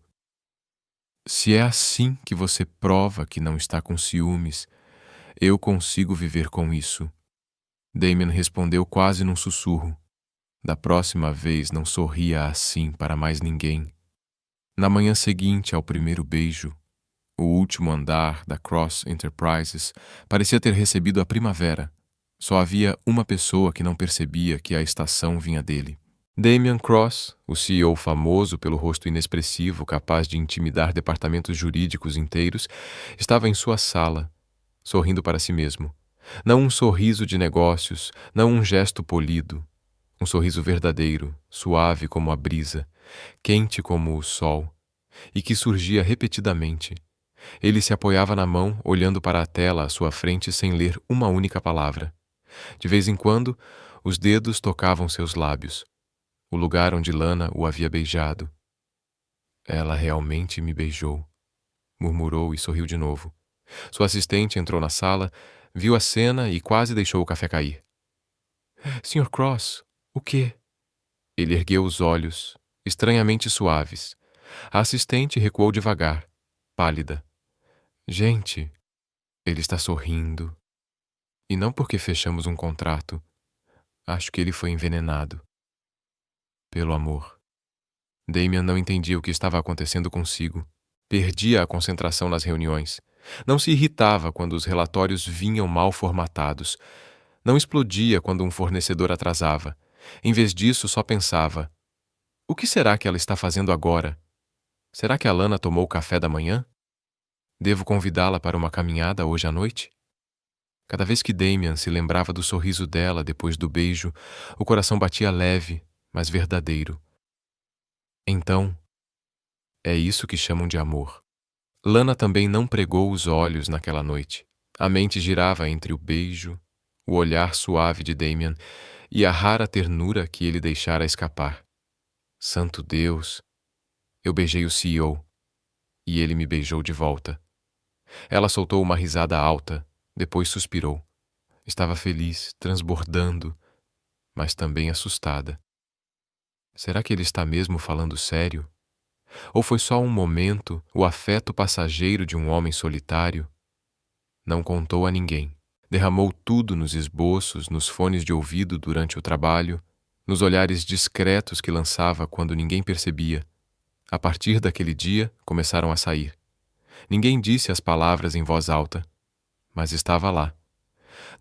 Se é assim que você prova que não está com ciúmes, eu consigo viver com isso. Damian respondeu quase num sussurro. Da próxima vez não sorria assim para mais ninguém. Na manhã seguinte ao primeiro beijo, o último andar da Cross Enterprises parecia ter recebido a primavera. Só havia uma pessoa que não percebia que a estação vinha dele. Damian Cross, o CEO famoso pelo rosto inexpressivo capaz de intimidar departamentos jurídicos inteiros, estava em sua sala, sorrindo para si mesmo. Não um sorriso de negócios, não um gesto polido. Um sorriso verdadeiro, suave como a brisa, quente como o sol, e que surgia repetidamente. Ele se apoiava na mão, olhando para a tela à sua frente sem ler uma única palavra. De vez em quando, os dedos tocavam seus lábios, o lugar onde Lana o havia beijado. Ela realmente me beijou, murmurou e sorriu de novo. Sua assistente entrou na sala, viu a cena e quase deixou o café cair. Sr. Cross, o quê? Ele ergueu os olhos, estranhamente suaves. A assistente recuou devagar, pálida. Gente, ele está sorrindo. E não porque fechamos um contrato. Acho que ele foi envenenado. Pelo amor. Damian não entendia o que estava acontecendo consigo. Perdia a concentração nas reuniões. Não se irritava quando os relatórios vinham mal formatados. Não explodia quando um fornecedor atrasava. Em vez disso, só pensava: o que será que ela está fazendo agora? Será que a Lana tomou o café da manhã? Devo convidá-la para uma caminhada hoje à noite? Cada vez que Damian se lembrava do sorriso dela depois do beijo, o coração batia leve, mas verdadeiro. Então, é isso que chamam de amor. Lana também não pregou os olhos naquela noite. A mente girava entre o beijo, o olhar suave de Damian e a rara ternura que ele deixara escapar. Santo Deus! Eu beijei o CEO e ele me beijou de volta. Ela soltou uma risada alta, depois suspirou. Estava feliz, transbordando, mas também assustada. Será que ele está mesmo falando sério? Ou foi só um momento, o afeto passageiro de um homem solitário? Não contou a ninguém. Derramou tudo nos esboços, nos fones de ouvido durante o trabalho, nos olhares discretos que lançava quando ninguém percebia. A partir daquele dia, começaram a sair. Ninguém disse as palavras em voz alta, mas estava lá.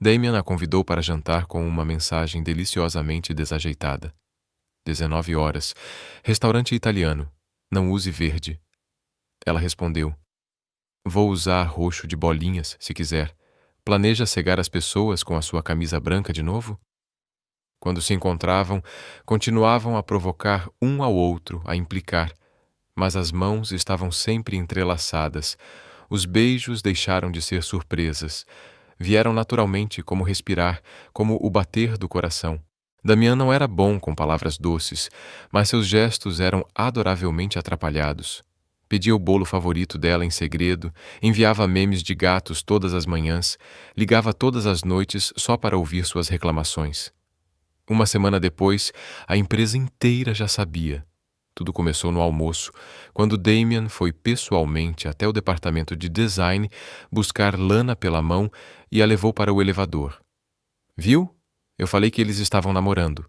Damian a convidou para jantar com uma mensagem deliciosamente desajeitada. 19 horas. Restaurante italiano. Não use verde. Ela respondeu: vou usar roxo de bolinhas, se quiser. Planeja cegar as pessoas com a sua camisa branca de novo? Quando se encontravam, continuavam a provocar um ao outro, a implicar, mas as mãos estavam sempre entrelaçadas. Os beijos deixaram de ser surpresas. Vieram naturalmente, como respirar, como o bater do coração. Damian não era bom com palavras doces, mas seus gestos eram adoravelmente atrapalhados. Pedia o bolo favorito dela em segredo, enviava memes de gatos todas as manhãs, ligava todas as noites só para ouvir suas reclamações. Uma semana depois, a empresa inteira já sabia. Tudo começou no almoço, quando Damian foi pessoalmente até o departamento de design buscar Lana pela mão e a levou para o elevador. Viu? Eu falei que eles estavam namorando.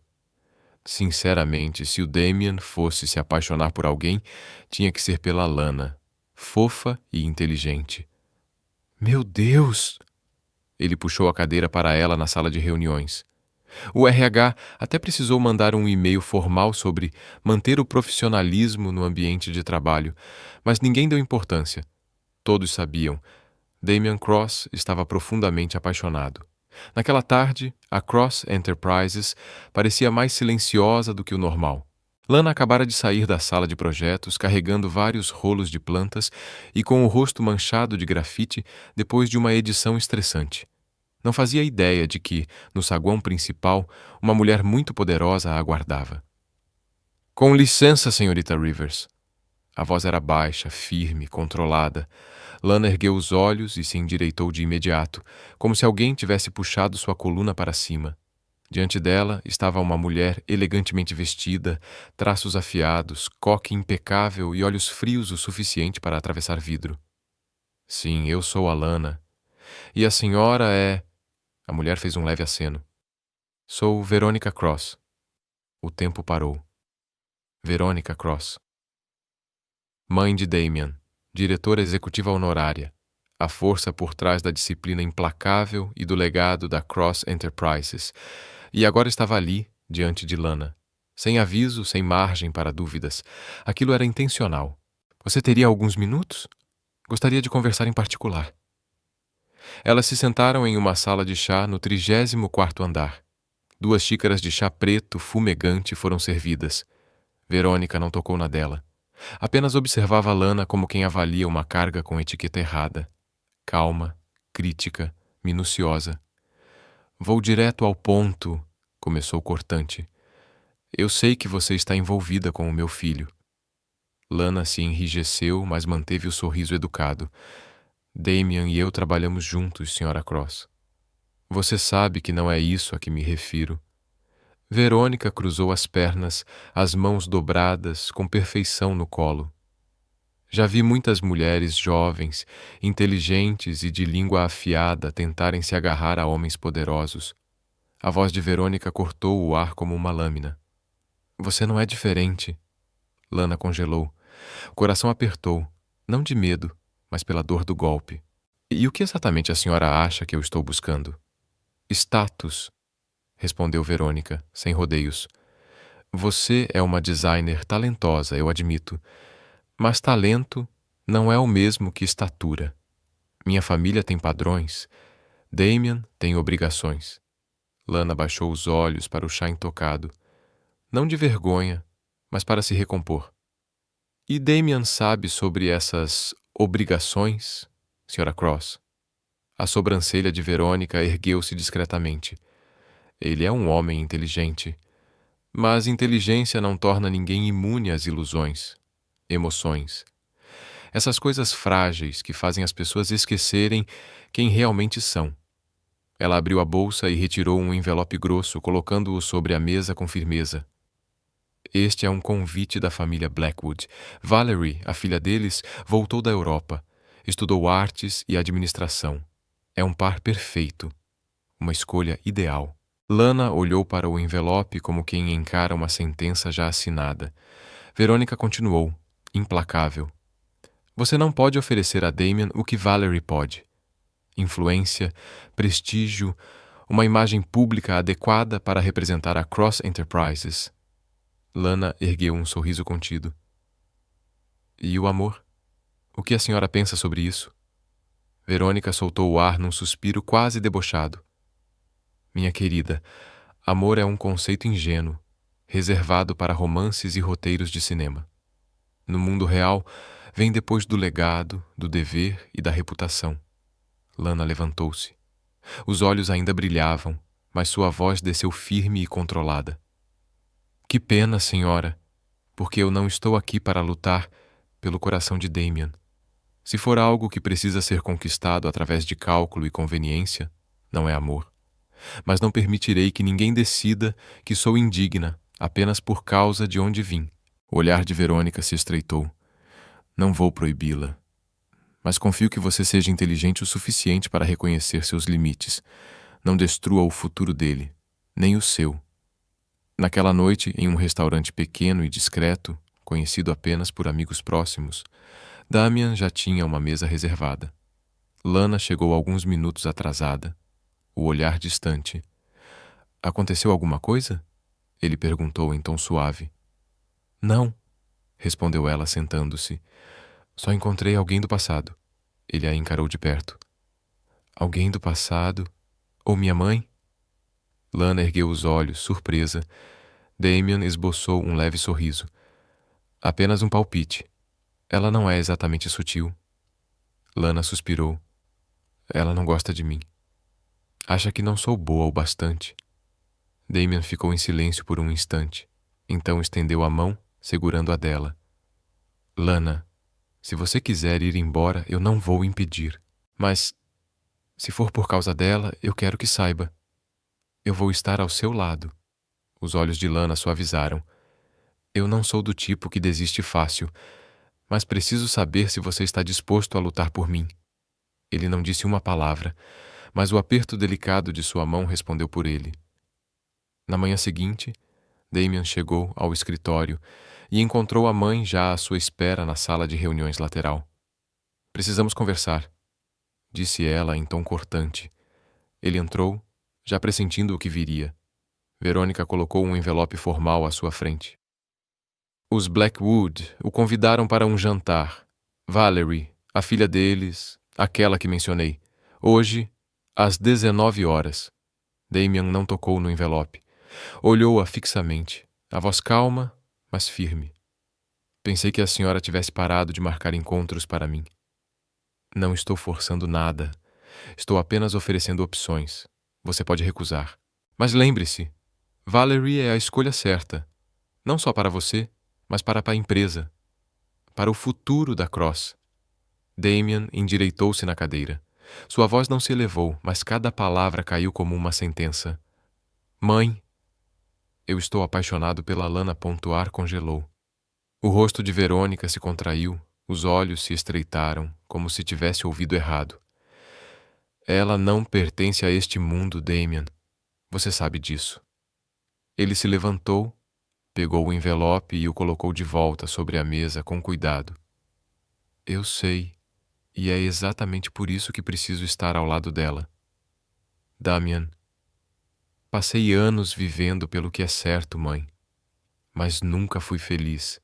Sinceramente, se o Damian fosse se apaixonar por alguém, tinha que ser pela Lana, fofa e inteligente. Meu Deus! Ele puxou a cadeira para ela na sala de reuniões. O RH até precisou mandar um e-mail formal sobre manter o profissionalismo no ambiente de trabalho, mas ninguém deu importância. Todos sabiam. Damian Cross estava profundamente apaixonado. Naquela tarde, a Cross Enterprises parecia mais silenciosa do que o normal. Lana acabara de sair da sala de projetos carregando vários rolos de plantas e com o rosto manchado de grafite depois de uma edição estressante. Não fazia ideia de que, no saguão principal, uma mulher muito poderosa a aguardava. Com licença, senhorita Rivers. A voz era baixa, firme, controlada. Lana ergueu os olhos e se endireitou de imediato, como se alguém tivesse puxado sua coluna para cima. Diante dela estava uma mulher elegantemente vestida, traços afiados, coque impecável e olhos frios o suficiente para atravessar vidro. Sim, eu sou a Lana. E a senhora é... A mulher fez um leve aceno. Sou Veronica Cross. O tempo parou. Veronica Cross. Mãe de Damian, diretora executiva honorária, a força por trás da disciplina implacável e do legado da Cross Enterprises, e agora estava ali, diante de Lana. Sem aviso, sem margem para dúvidas. Aquilo era intencional. Você teria alguns minutos? Gostaria de conversar em particular. Elas se sentaram em uma sala de chá no 34º andar. 2 xícaras de chá preto fumegante foram servidas. Verônica não tocou na dela. Apenas observava Lana como quem avalia uma carga com etiqueta errada. Calma, crítica, minuciosa. Vou direto ao ponto, começou cortante. Eu sei que você está envolvida com o meu filho. Lana se enrijeceu, mas manteve o sorriso educado. Damian e eu trabalhamos juntos, Sra. Cross. Você sabe que não é isso a que me refiro. Verônica cruzou as pernas, as mãos dobradas, com perfeição no colo. Já vi muitas mulheres jovens, inteligentes e de língua afiada tentarem se agarrar a homens poderosos. A voz de Verônica cortou o ar como uma lâmina. Você não é diferente. Lana congelou. O coração apertou, não de medo, mas pela dor do golpe. E o que exatamente a senhora acha que eu estou buscando? Status, respondeu Verônica, sem rodeios. Você é uma designer talentosa, eu admito. Mas talento não é o mesmo que estatura. Minha família tem padrões. Damian tem obrigações. Lana baixou os olhos para o chá intocado. Não de vergonha, mas para se recompor. E Damian sabe sobre essas obrigações, Sra. Cross? A sobrancelha de Verônica ergueu-se discretamente. Ele é um homem inteligente. Mas inteligência não torna ninguém imune às ilusões, emoções. Essas coisas frágeis que fazem as pessoas esquecerem quem realmente são. Ela abriu a bolsa e retirou um envelope grosso, colocando-o sobre a mesa com firmeza. Este é um convite da família Blackwood. Valerie, a filha deles, voltou da Europa. Estudou artes e administração. É um par perfeito. Uma escolha ideal. Lana olhou para o envelope como quem encara uma sentença já assinada. Verônica continuou, implacável. Você não pode oferecer a Damian o que Valerie pode. Influência, prestígio, uma imagem pública adequada para representar a Cross Enterprises. Lana ergueu um sorriso contido. E o amor? O que a senhora pensa sobre isso? Verônica soltou o ar num suspiro quase debochado. Minha querida, amor é um conceito ingênuo, reservado para romances e roteiros de cinema. No mundo real, vem depois do legado, do dever e da reputação. Lana levantou-se. Os olhos ainda brilhavam, mas sua voz desceu firme e controlada. Que pena, senhora, porque eu não estou aqui para lutar pelo coração de Damian. Se for algo que precisa ser conquistado através de cálculo e conveniência, não é amor. Mas não permitirei que ninguém decida que sou indigna apenas por causa de onde vim. O olhar de Verônica se estreitou. Não vou proibi-la. Mas confio que você seja inteligente o suficiente para reconhecer seus limites. Não destrua o futuro dele, nem o seu. Naquela noite, em um restaurante pequeno e discreto, conhecido apenas por amigos próximos, Damian já tinha uma mesa reservada. Lana chegou alguns minutos atrasada, o olhar distante. Aconteceu alguma coisa? Ele perguntou em tom suave. Não, respondeu ela sentando-se. Só encontrei alguém do passado. Ele a encarou de perto. Alguém do passado? Ou minha mãe? Lana ergueu os olhos, surpresa. Damian esboçou um leve sorriso. Apenas um palpite. Ela não é exatamente sutil. Lana suspirou. Ela não gosta de mim. Acha que não sou boa o bastante. Damian ficou em silêncio por um instante. Então estendeu a mão, segurando a dela. Lana, se você quiser ir embora, eu não vou impedir. Mas, se for por causa dela, eu quero que saiba. Eu vou estar ao seu lado. Os olhos de Lana suavizaram. Eu não sou do tipo que desiste fácil, mas preciso saber se você está disposto a lutar por mim. Ele não disse uma palavra, mas o aperto delicado de sua mão respondeu por ele. Na manhã seguinte, Damian chegou ao escritório e encontrou a mãe já à sua espera na sala de reuniões lateral. Precisamos conversar, disse ela em tom cortante. Ele entrou, já pressentindo o que viria. Verônica colocou um envelope formal à sua frente. Os Blackwood o convidaram para um jantar. Valerie, a filha deles, aquela que mencionei. Hoje, às 19 horas. Damian não tocou no envelope. Olhou-a fixamente, a voz calma, mas firme. Pensei que a senhora tivesse parado de marcar encontros para mim. Não estou forçando nada. Estou apenas oferecendo opções. Você pode recusar. Mas lembre-se, Valerie é a escolha certa. Não só para você, mas para a empresa. Para o futuro da Cross. Damien endireitou-se na cadeira. Sua voz não se elevou, mas cada palavra caiu como uma sentença. Mãe, eu estou apaixonado pela Lana. Ar congelou. O rosto de Verônica se contraiu, os olhos se estreitaram, como se tivesse ouvido errado. Ela não pertence a este mundo, Damien. Você sabe disso. Ele se levantou, pegou o envelope e o colocou de volta sobre a mesa com cuidado. Eu sei, e é exatamente por isso que preciso estar ao lado dela. Damien, passei anos vivendo pelo que é certo, mãe, mas nunca fui feliz.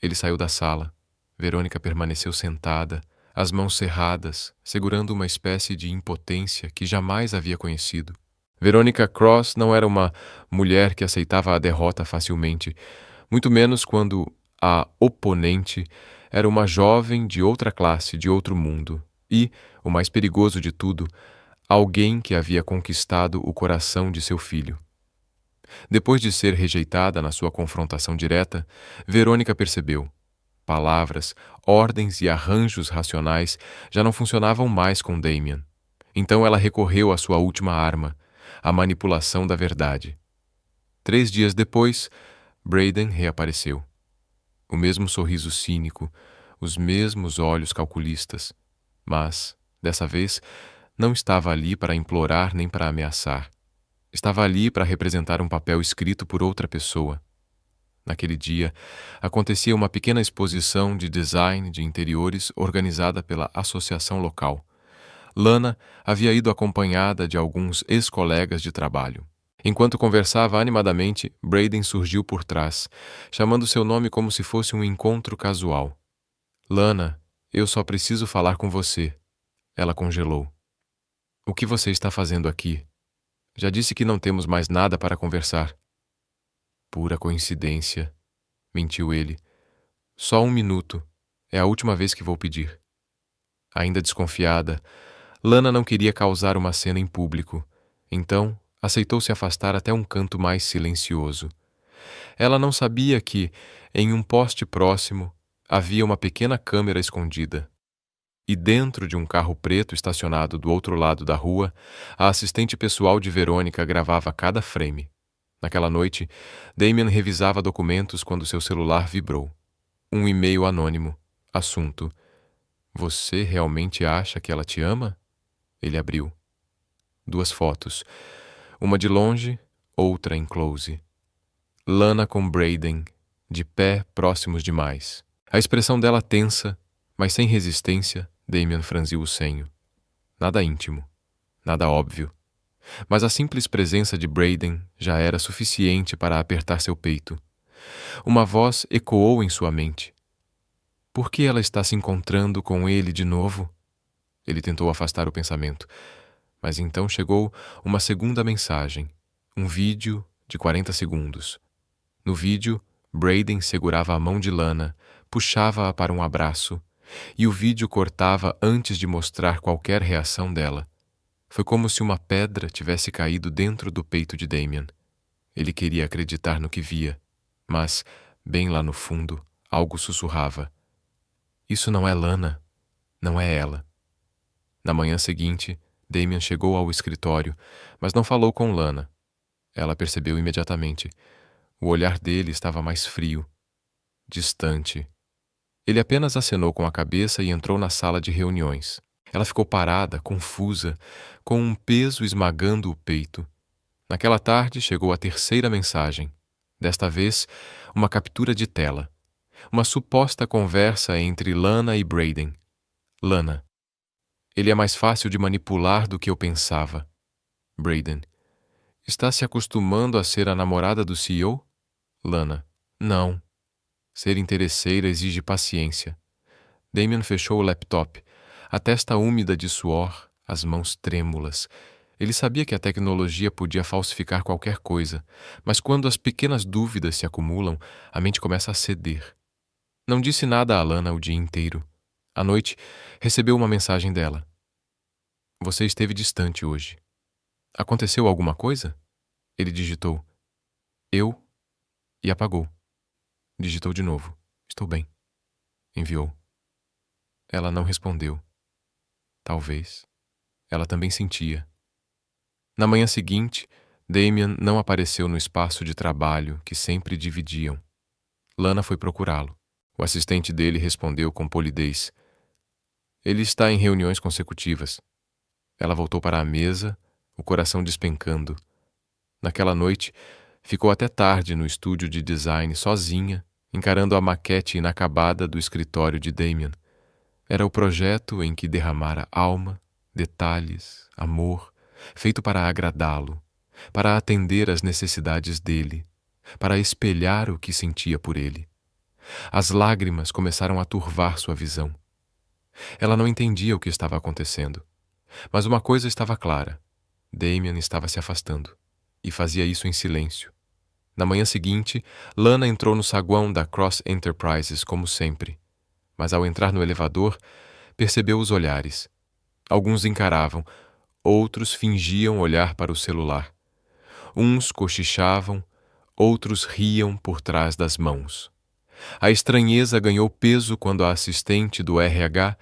Ele saiu da sala. Verônica permaneceu sentada, as mãos cerradas, segurando uma espécie de impotência que jamais havia conhecido. Verônica Cross não era uma mulher que aceitava a derrota facilmente, muito menos quando a oponente era uma jovem de outra classe, de outro mundo, e, o mais perigoso de tudo, alguém que havia conquistado o coração de seu filho. Depois de ser rejeitada na sua confrontação direta, Verônica percebeu. Palavras, ordens e arranjos racionais já não funcionavam mais com Damien. Então ela recorreu à sua última arma, a manipulação da verdade. 3 dias depois, Braden reapareceu. O mesmo sorriso cínico, os mesmos olhos calculistas. Mas, dessa vez, não estava ali para implorar nem para ameaçar. Estava ali para representar um papel escrito por outra pessoa. Naquele dia, acontecia uma pequena exposição de design de interiores organizada pela associação local. Lana havia ido acompanhada de alguns ex-colegas de trabalho. Enquanto conversava animadamente, Braden surgiu por trás, chamando seu nome como se fosse um encontro casual. Lana, eu só preciso falar com você. Ela congelou. O que você está fazendo aqui? Já disse que não temos mais nada para conversar. Pura coincidência, mentiu ele. Só 1 minuto. É a última vez que vou pedir. Ainda desconfiada, Lana não queria causar uma cena em público, então aceitou se afastar até um canto mais silencioso. Ela não sabia que, em um poste próximo, havia uma pequena câmera escondida. E dentro de um carro preto estacionado do outro lado da rua, a assistente pessoal de Verônica gravava cada frame. Naquela noite, Damien revisava documentos quando seu celular vibrou. Um e-mail anônimo. Assunto: Você realmente acha que ela te ama? Ele abriu. 2 fotos. Uma de longe, outra em close. Lana com Braden, de pé, próximos demais. A expressão dela tensa, mas sem resistência, Damien franziu o senho. Nada íntimo, nada óbvio. Mas a simples presença de Braden já era suficiente para apertar seu peito. Uma voz ecoou em sua mente. Por que ela está se encontrando com ele de novo? Ele tentou afastar o pensamento, mas então chegou uma segunda mensagem, um vídeo de 40 segundos. No vídeo, Braden segurava a mão de Lana, puxava-a para um abraço, e o vídeo cortava antes de mostrar qualquer reação dela. Foi como se uma pedra tivesse caído dentro do peito de Damien. Ele queria acreditar no que via, mas, bem lá no fundo, algo sussurrava. Isso não é Lana, não é ela. Na manhã seguinte, Damien chegou ao escritório, mas não falou com Lana. Ela percebeu imediatamente. O olhar dele estava mais frio, distante. Ele apenas acenou com a cabeça e entrou na sala de reuniões. Ela ficou parada, confusa, com um peso esmagando o peito. Naquela tarde chegou a terceira mensagem. Desta vez, uma captura de tela. Uma suposta conversa entre Lana e Braden. Lana: Ele é mais fácil de manipular do que eu pensava. Braden: Está se acostumando a ser a namorada do CEO? Lana: Não. Ser interesseira exige paciência. Damien fechou o laptop, a testa úmida de suor, as mãos trêmulas. Ele sabia que a tecnologia podia falsificar qualquer coisa, mas quando as pequenas dúvidas se acumulam, a mente começa a ceder. Não disse nada a Lana o dia inteiro. À noite, recebeu uma mensagem dela. Você esteve distante hoje. Aconteceu alguma coisa? Ele digitou. Eu. E apagou. Digitou de novo. Estou bem. Enviou. Ela não respondeu. Talvez. Ela também sentia. Na manhã seguinte, Damian não apareceu no espaço de trabalho que sempre dividiam. Lana foi procurá-lo. O assistente dele respondeu com polidez. Ele está em reuniões consecutivas. Ela voltou para a mesa, o coração despencando. Naquela noite, ficou até tarde no estúdio de design sozinha, encarando a maquete inacabada do escritório de Damian. Era o projeto em que derramara alma, detalhes, amor, feito para agradá-lo, para atender às necessidades dele, para espelhar o que sentia por ele. As lágrimas começaram a turvar sua visão. Ela não entendia o que estava acontecendo. Mas uma coisa estava clara. Damian estava se afastando. E fazia isso em silêncio. Na manhã seguinte, Lana entrou no saguão da Cross Enterprises como sempre. Mas ao entrar no elevador, percebeu os olhares. Alguns encaravam, outros fingiam olhar para o celular. Uns cochichavam, outros riam por trás das mãos. A estranheza ganhou peso quando a assistente do RH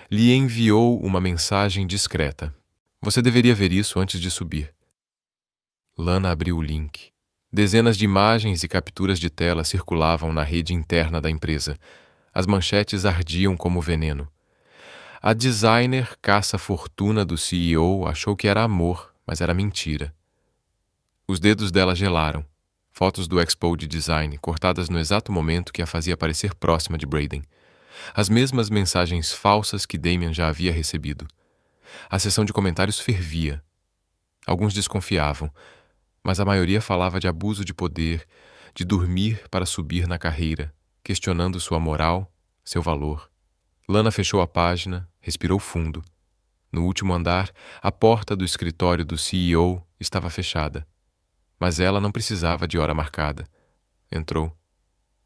lhe enviou uma mensagem discreta. Você deveria ver isso antes de subir. Lana abriu o link. Dezenas de imagens e capturas de tela circulavam na rede interna da empresa. As manchetes ardiam como veneno. A designer caça-fortuna do CEO achou que era amor, mas era mentira. Os dedos dela gelaram. Fotos do Expo de Design, cortadas no exato momento que a fazia parecer próxima de Braden. As mesmas mensagens falsas que Damian já havia recebido. A sessão de comentários fervia. Alguns desconfiavam, mas a maioria falava de abuso de poder, de dormir para subir na carreira, questionando sua moral, seu valor. Lana fechou a página, respirou fundo. No último andar, a porta do escritório do CEO estava fechada. Mas ela não precisava de hora marcada. Entrou.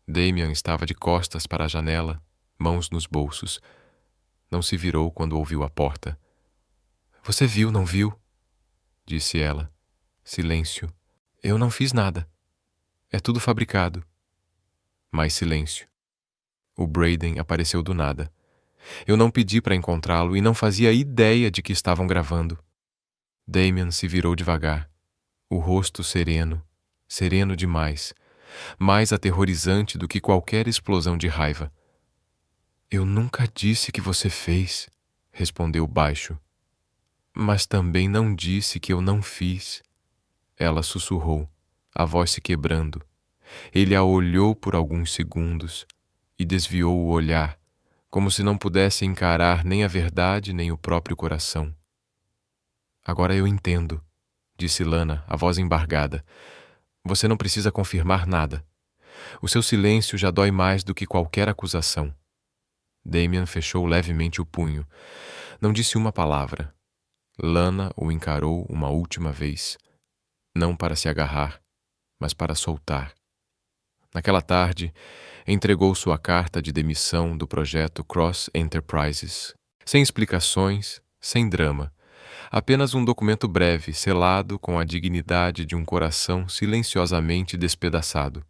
Damian estava de costas para a janela, mãos nos bolsos. Não se virou quando ouviu a porta. Você viu, não viu? Disse ela. Silêncio. Eu não fiz nada. É tudo fabricado. Mais silêncio. O Braden apareceu do nada. Eu não pedi para encontrá-lo e não fazia ideia de que estavam gravando. Damian se virou devagar. O rosto sereno, sereno demais, mais aterrorizante do que qualquer explosão de raiva. Eu nunca disse que você fez, respondeu baixo. Mas também não disse que eu não fiz. Ela sussurrou, a voz se quebrando. Ele a olhou por alguns segundos e desviou o olhar, como se não pudesse encarar nem a verdade nem o próprio coração. Agora eu entendo, disse Lana, a voz embargada. Você não precisa confirmar nada. O seu silêncio já dói mais do que qualquer acusação. Damian fechou levemente o punho. Não disse uma palavra. Lana o encarou uma última vez. Não para se agarrar, mas para soltar. Naquela tarde, entregou sua carta de demissão do projeto Cross Enterprises. Sem explicações, sem drama. Apenas um documento breve, selado com a dignidade de um coração silenciosamente despedaçado.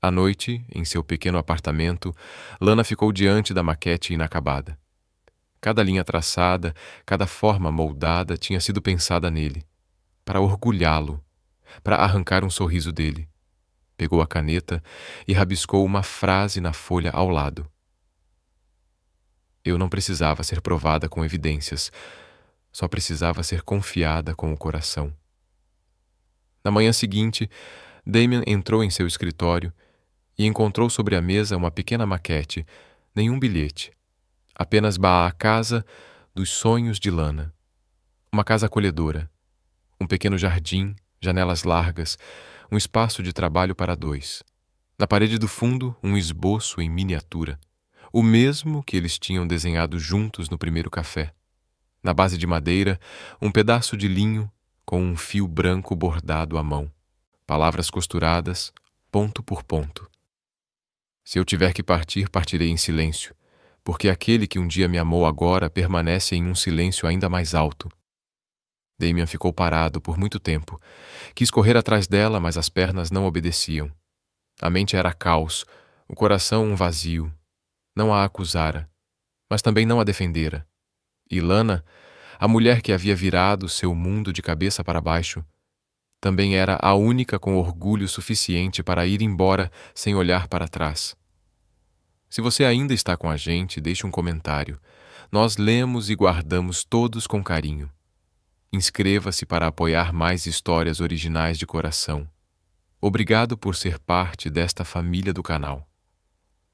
À noite, em seu pequeno apartamento, Lana ficou diante da maquete inacabada. Cada linha traçada, cada forma moldada tinha sido pensada nele, para orgulhá-lo, para arrancar um sorriso dele. Pegou a caneta e rabiscou uma frase na folha ao lado. Eu não precisava ser provada com evidências, só precisava ser confiada com o coração. Na manhã seguinte, Damian entrou em seu escritório e encontrou sobre a mesa uma pequena maquete, nenhum bilhete. Apenas a casa dos sonhos de Lana. Uma casa acolhedora. Um pequeno jardim, janelas largas, um espaço de trabalho para dois. Na parede do fundo, um esboço em miniatura. O mesmo que eles tinham desenhado juntos no primeiro café. Na base de madeira, um pedaço de linho, com um fio branco bordado à mão. Palavras costuradas, ponto por ponto. Se eu tiver que partir, partirei em silêncio, porque aquele que um dia me amou agora permanece em um silêncio ainda mais alto. Damian ficou parado por muito tempo. Quis correr atrás dela, mas as pernas não obedeciam. A mente era caos, o coração um vazio. Não a acusara, mas também não a defendera. E Lana, a mulher que havia virado seu mundo de cabeça para baixo, também era a única com orgulho suficiente para ir embora sem olhar para trás. Se você ainda está com a gente, deixe um comentário. Nós lemos e guardamos todos com carinho. Inscreva-se para apoiar mais histórias originais de coração. Obrigado por ser parte desta família do canal.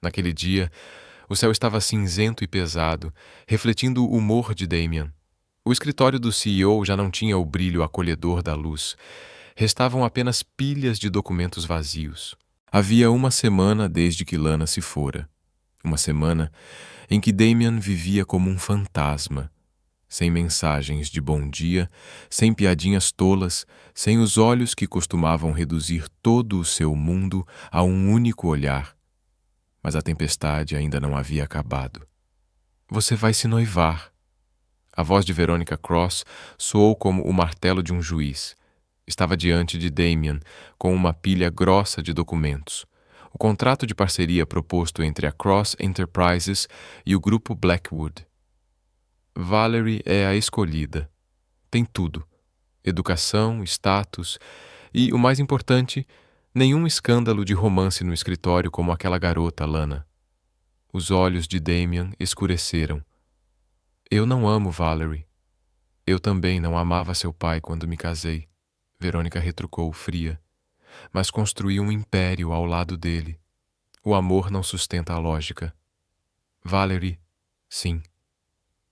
Naquele dia, o céu estava cinzento e pesado, refletindo o humor de Damian. O escritório do CEO já não tinha o brilho acolhedor da luz. Restavam apenas pilhas de documentos vazios. Havia uma semana desde que Lana se fora. Uma semana em que Damian vivia como um fantasma, sem mensagens de bom dia, sem piadinhas tolas, sem os olhos que costumavam reduzir todo o seu mundo a um único olhar. Mas a tempestade ainda não havia acabado. Você vai se noivar. A voz de Veronica Cross soou como o martelo de um juiz. Estava diante de Damian, com uma pilha grossa de documentos. O contrato de parceria proposto entre a Cross Enterprises e o grupo Blackwood. Valerie é a escolhida. Tem tudo: educação, status e, o mais importante, nenhum escândalo de romance no escritório como aquela garota, Lana. Os olhos de Damian escureceram. Eu não amo Valerie. Eu também não amava seu pai quando me casei, Verônica retrucou fria. Mas construí um império ao lado dele. O amor não sustenta a lógica. Valerie, sim.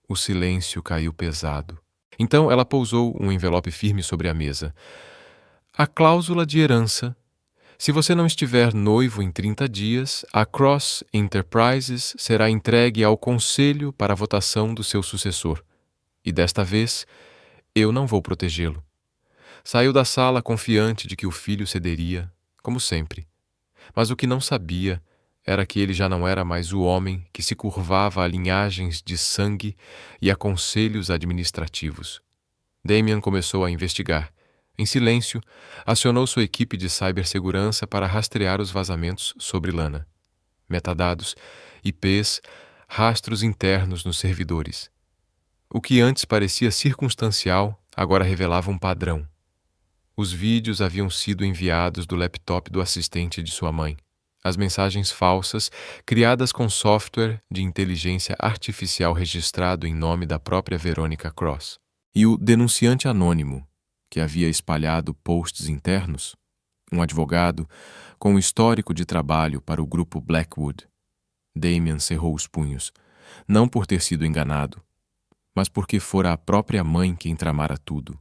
O silêncio caiu pesado. Então ela pousou um envelope firme sobre a mesa. A cláusula de herança. Se você não estiver noivo em 30 dias, a Cross Enterprises será entregue ao conselho para a votação do seu sucessor. E desta vez, eu não vou protegê-lo. Saiu da sala confiante de que o filho cederia, como sempre. Mas o que não sabia era que ele já não era mais o homem que se curvava a linhagens de sangue e a conselhos administrativos. Damian começou a investigar. Em silêncio, acionou sua equipe de cibersegurança para rastrear os vazamentos sobre Lana. Metadados, IPs, rastros internos nos servidores. O que antes parecia circunstancial, agora revelava um padrão. Os vídeos haviam sido enviados do laptop do assistente de sua mãe. As mensagens falsas, criadas com software de inteligência artificial registrado em nome da própria Veronica Cross. E o denunciante anônimo, que havia espalhado posts internos, um advogado com um histórico de trabalho para o grupo Blackwood. Damian cerrou os punhos, não por ter sido enganado, mas porque fora a própria mãe quem tramara tudo.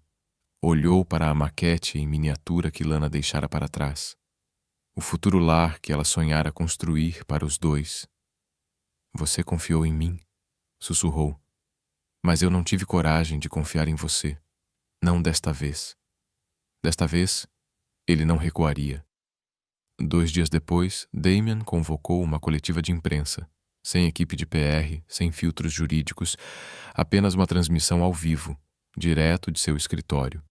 Olhou para a maquete em miniatura que Lana deixara para trás. O futuro lar que ela sonhara construir para os dois. Você confiou em mim, sussurrou. Mas eu não tive coragem de confiar em você. Não desta vez. Desta vez, ele não recuaria. 2 dias depois, Damian convocou uma coletiva de imprensa, sem equipe de PR, sem filtros jurídicos, apenas uma transmissão ao vivo, direto de seu escritório.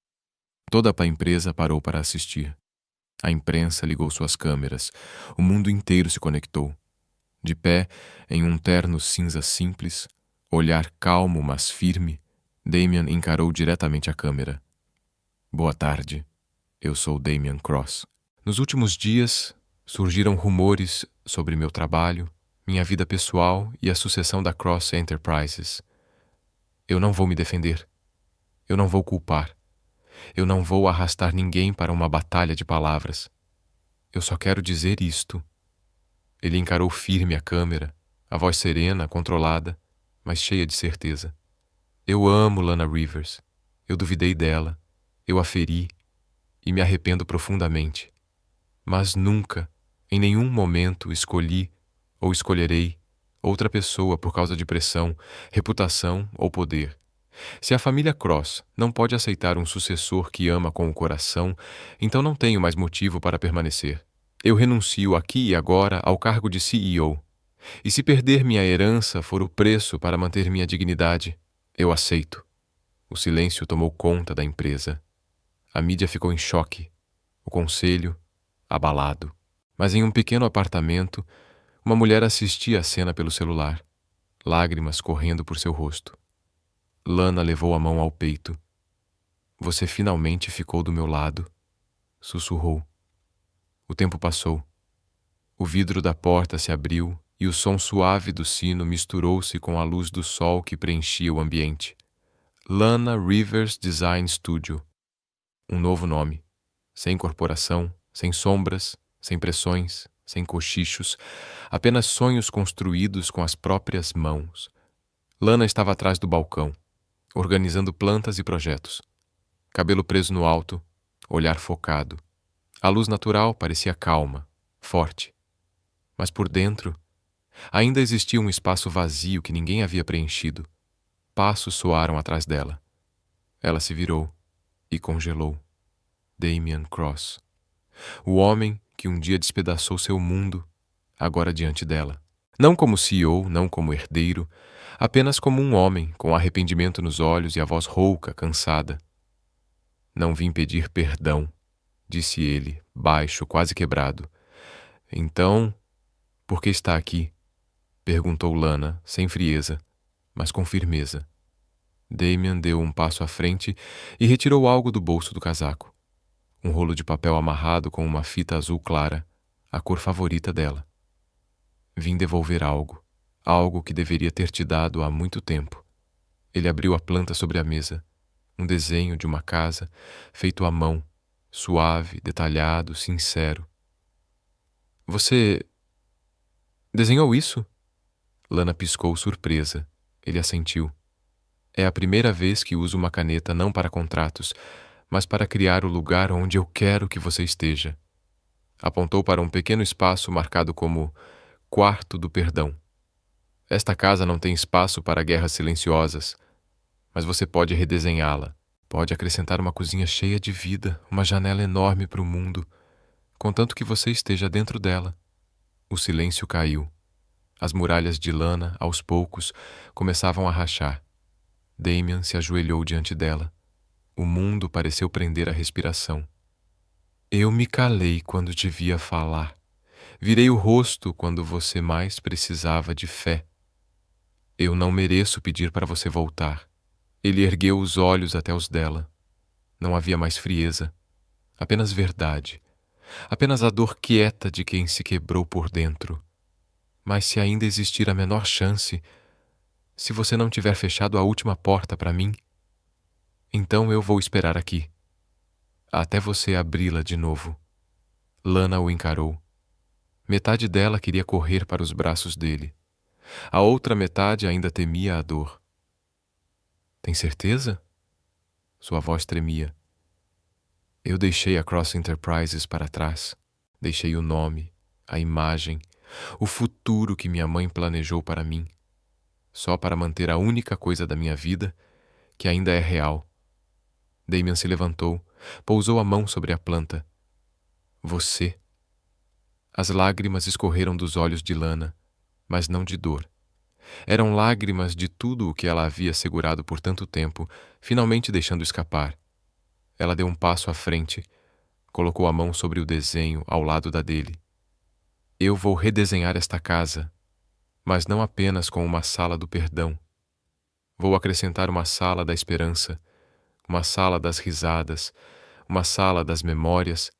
Toda a empresa parou para assistir. A imprensa ligou suas câmeras. O mundo inteiro se conectou. De pé, em um terno cinza simples, olhar calmo, mas firme, Damian encarou diretamente a câmera. Boa tarde. Eu sou Damian Cross. Nos últimos dias, surgiram rumores sobre meu trabalho, minha vida pessoal e a sucessão da Cross Enterprises. Eu não vou me defender. Eu não vou culpar. Eu não vou arrastar ninguém para uma batalha de palavras. Eu só quero dizer isto. Ele encarou firme a câmera, a voz serena, controlada, mas cheia de certeza. Eu amo Lana Rivers. Eu duvidei dela. Eu a feri. E me arrependo profundamente. Mas nunca, em nenhum momento, escolhi ou escolherei outra pessoa por causa de pressão, reputação ou poder. Se a família Cross não pode aceitar um sucessor que ama com o coração, então não tenho mais motivo para permanecer. Eu renuncio aqui e agora ao cargo de CEO. E se perder minha herança for o preço para manter minha dignidade, eu aceito. O silêncio tomou conta da empresa. A mídia ficou em choque. O conselho, abalado. Mas em um pequeno apartamento, uma mulher assistia a cena pelo celular, lágrimas correndo por seu rosto. Lana levou a mão ao peito. Você finalmente ficou do meu lado, sussurrou. O tempo passou. O vidro da porta se abriu e o som suave do sino misturou-se com a luz do sol que preenchia o ambiente. Lana Rivers Design Studio. Um novo nome. Sem corporação, sem sombras, sem pressões, sem cochichos, apenas sonhos construídos com as próprias mãos. Lana estava atrás do balcão, organizando plantas e projetos. Cabelo preso no alto, olhar focado. A luz natural parecia calma, forte. Mas por dentro, ainda existia um espaço vazio que ninguém havia preenchido. Passos soaram atrás dela. Ela se virou e congelou. Damian Cross. O homem que um dia despedaçou seu mundo, agora diante dela. Não como CEO, não como herdeiro, apenas como um homem com arrependimento nos olhos e a voz rouca, cansada. Não vim pedir perdão, disse ele, baixo, quase quebrado. Então, por que está aqui? Perguntou Lana, sem frieza, mas com firmeza. Damian deu um passo à frente e retirou algo do bolso do casaco. Um rolo de papel amarrado com uma fita azul clara, a cor favorita dela. Vim devolver algo, algo que deveria ter te dado há muito tempo. Ele abriu a planta sobre a mesa, um desenho de uma casa, feito à mão, suave, detalhado, sincero. Você desenhou isso? Lana piscou surpresa. Ele assentiu. É a primeira vez que uso uma caneta não para contratos, mas para criar o lugar onde eu quero que você esteja. Apontou para um pequeno espaço marcado como Quarto do Perdão. Esta casa não tem espaço para guerras silenciosas, mas você pode redesenhá-la. Pode acrescentar uma cozinha cheia de vida, uma janela enorme para o mundo, contanto que você esteja dentro dela. O silêncio caiu. As muralhas de Lana, aos poucos, começavam a rachar. Damian se ajoelhou diante dela. O mundo pareceu prender a respiração. Eu me calei quando te via falar. Virei o rosto quando você mais precisava de fé. Eu não mereço pedir para você voltar. Ele ergueu os olhos até os dela. Não havia mais frieza, apenas verdade. Apenas a dor quieta de quem se quebrou por dentro. Mas se ainda existir a menor chance, se você não tiver fechado a última porta para mim, então eu vou esperar aqui, até você abri-la de novo. Lana o encarou. Metade dela queria correr para os braços dele. A outra metade ainda temia a dor. Tem certeza? Sua voz tremia. Eu deixei a Cross Enterprises para trás. Deixei o nome, a imagem, o futuro que minha mãe planejou para mim, só para manter a única coisa da minha vida que ainda é real. Damian se levantou, pousou a mão sobre a planta. Você. As lágrimas escorreram dos olhos de Lana, mas não de dor. Eram lágrimas de tudo o que ela havia segurado por tanto tempo, finalmente deixando escapar. Ela deu um passo à frente, colocou a mão sobre o desenho ao lado da dele. Eu vou redesenhar esta casa, mas não apenas com uma sala do perdão. Vou acrescentar uma sala da esperança, uma sala das risadas, uma sala das memórias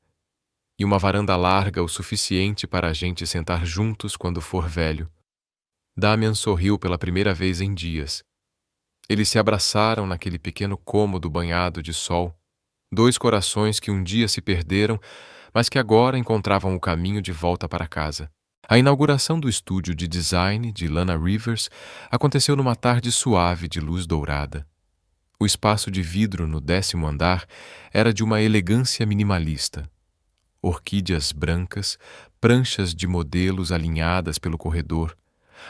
e uma varanda larga o suficiente para a gente sentar juntos quando for velho. Damian sorriu pela primeira vez em dias. Eles se abraçaram naquele pequeno cômodo banhado de sol, dois corações que um dia se perderam, mas que agora encontravam o caminho de volta para casa. A inauguração do estúdio de design de Lana Rivers aconteceu numa tarde suave de luz dourada. O espaço de vidro no 10º andar era de uma elegância minimalista. Orquídeas brancas, pranchas de modelos alinhadas pelo corredor,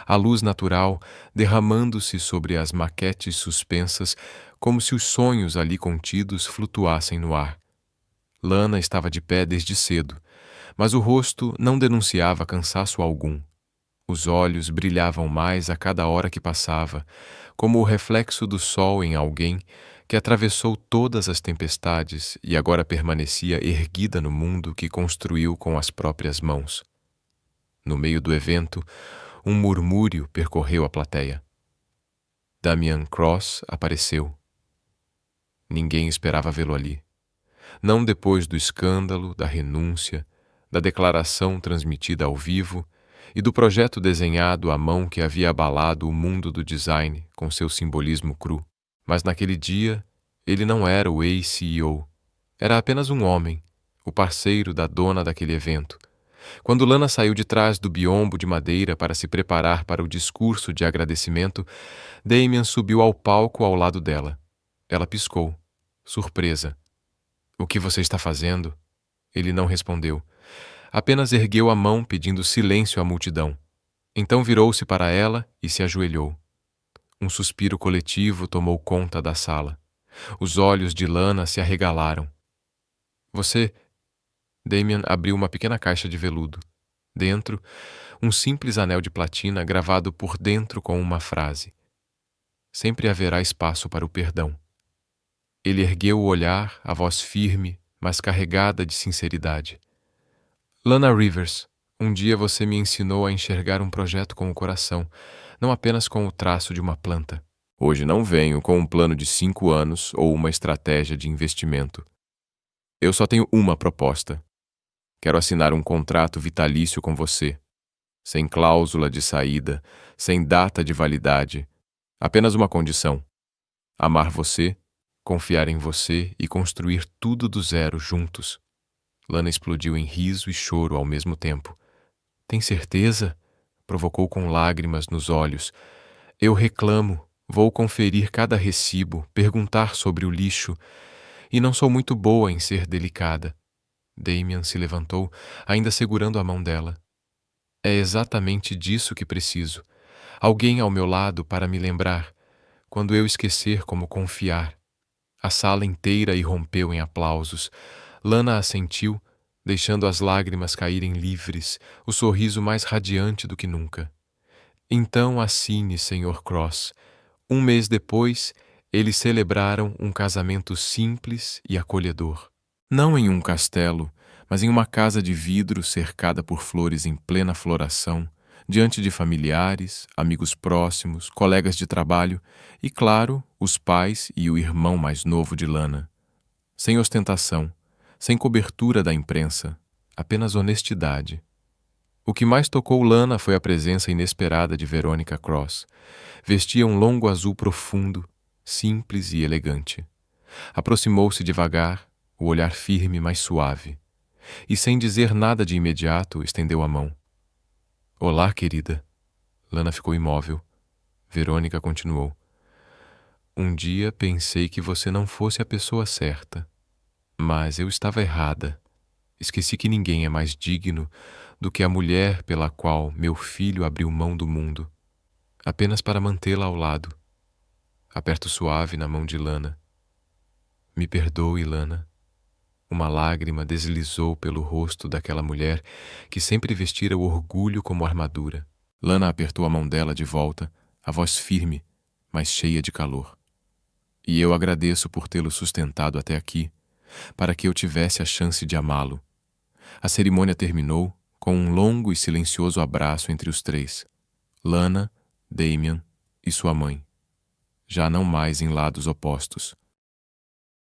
A luz natural derramando-se sobre as maquetes suspensas, como se os sonhos ali contidos flutuassem no ar. Lana estava de pé desde cedo, mas o rosto não denunciava cansaço algum. Os olhos brilhavam mais a cada hora que passava, como o reflexo do sol em alguém que atravessou todas as tempestades e agora permanecia erguida no mundo que construiu com as próprias mãos. No meio do evento, um murmúrio percorreu a plateia. Damian Cross apareceu. Ninguém esperava vê-lo ali. Não depois do escândalo, da renúncia, da declaração transmitida ao vivo e do projeto desenhado à mão que havia abalado o mundo do design com seu simbolismo cru. Mas naquele dia, ele não era o ex-CEO. Era apenas um homem, o parceiro da dona daquele evento. Quando Lana saiu de trás do biombo de madeira para se preparar para o discurso de agradecimento, Damian subiu ao palco ao lado dela. Ela piscou, surpresa. "O que você está fazendo?" Ele não respondeu. Apenas ergueu a mão pedindo silêncio à multidão. Então virou-se para ela e se ajoelhou. Um suspiro coletivo tomou conta da sala. Os olhos de Lana se arregalaram. "Você..." Damian abriu uma pequena caixa de veludo. Dentro, um simples anel de platina gravado por dentro com uma frase: "Sempre haverá espaço para o perdão." Ele ergueu o olhar, a voz firme, mas carregada de sinceridade. "Lana Rivers, um dia você me ensinou a enxergar um projeto com o coração, não apenas com o traço de uma planta. Hoje não venho com um plano de 5 anos ou uma estratégia de investimento. Eu só tenho uma proposta. Quero assinar um contrato vitalício com você, sem cláusula de saída, sem data de validade. Apenas uma condição: amar você, confiar em você e construir tudo do zero juntos." Lana explodiu em riso e choro ao mesmo tempo. "Tem certeza?" Provocou com lágrimas nos olhos. "Eu reclamo, vou conferir cada recibo, perguntar sobre o lixo, e não sou muito boa em ser delicada." Damian se levantou, ainda segurando a mão dela. "É exatamente disso que preciso. Alguém ao meu lado para me lembrar, quando eu esquecer como confiar." A sala inteira irrompeu em aplausos. Lana assentiu, deixando as lágrimas caírem livres, o sorriso mais radiante do que nunca. "Então assine, Sr. Cross." Um mês depois, eles celebraram um casamento simples e acolhedor. Não em um castelo, mas em uma casa de vidro cercada por flores em plena floração, diante de familiares, amigos próximos, colegas de trabalho e, claro, os pais e o irmão mais novo de Lana. Sem ostentação, sem cobertura da imprensa, apenas honestidade. O que mais tocou Lana foi a presença inesperada de Veronica Cross. Vestia um longo azul profundo, simples e elegante. Aproximou-se devagar, o olhar firme, mas suave. E sem dizer nada de imediato, estendeu a mão. "Olá, querida." Lana ficou imóvel. Verônica continuou. "Um dia pensei que você não fosse a pessoa certa. Mas eu estava errada. Esqueci que ninguém é mais digno do que a mulher pela qual meu filho abriu mão do mundo, apenas para mantê-la ao lado." Aperto suave na mão de Lana. "Me perdoe, Lana." Uma lágrima deslizou pelo rosto daquela mulher que sempre vestira o orgulho como armadura. Lana apertou a mão dela de volta, a voz firme, mas cheia de calor. "E eu agradeço por tê-lo sustentado até aqui, para que eu tivesse a chance de amá-lo." A cerimônia terminou com um longo e silencioso abraço entre os três: Lana, Damian e sua mãe, já não mais em lados opostos.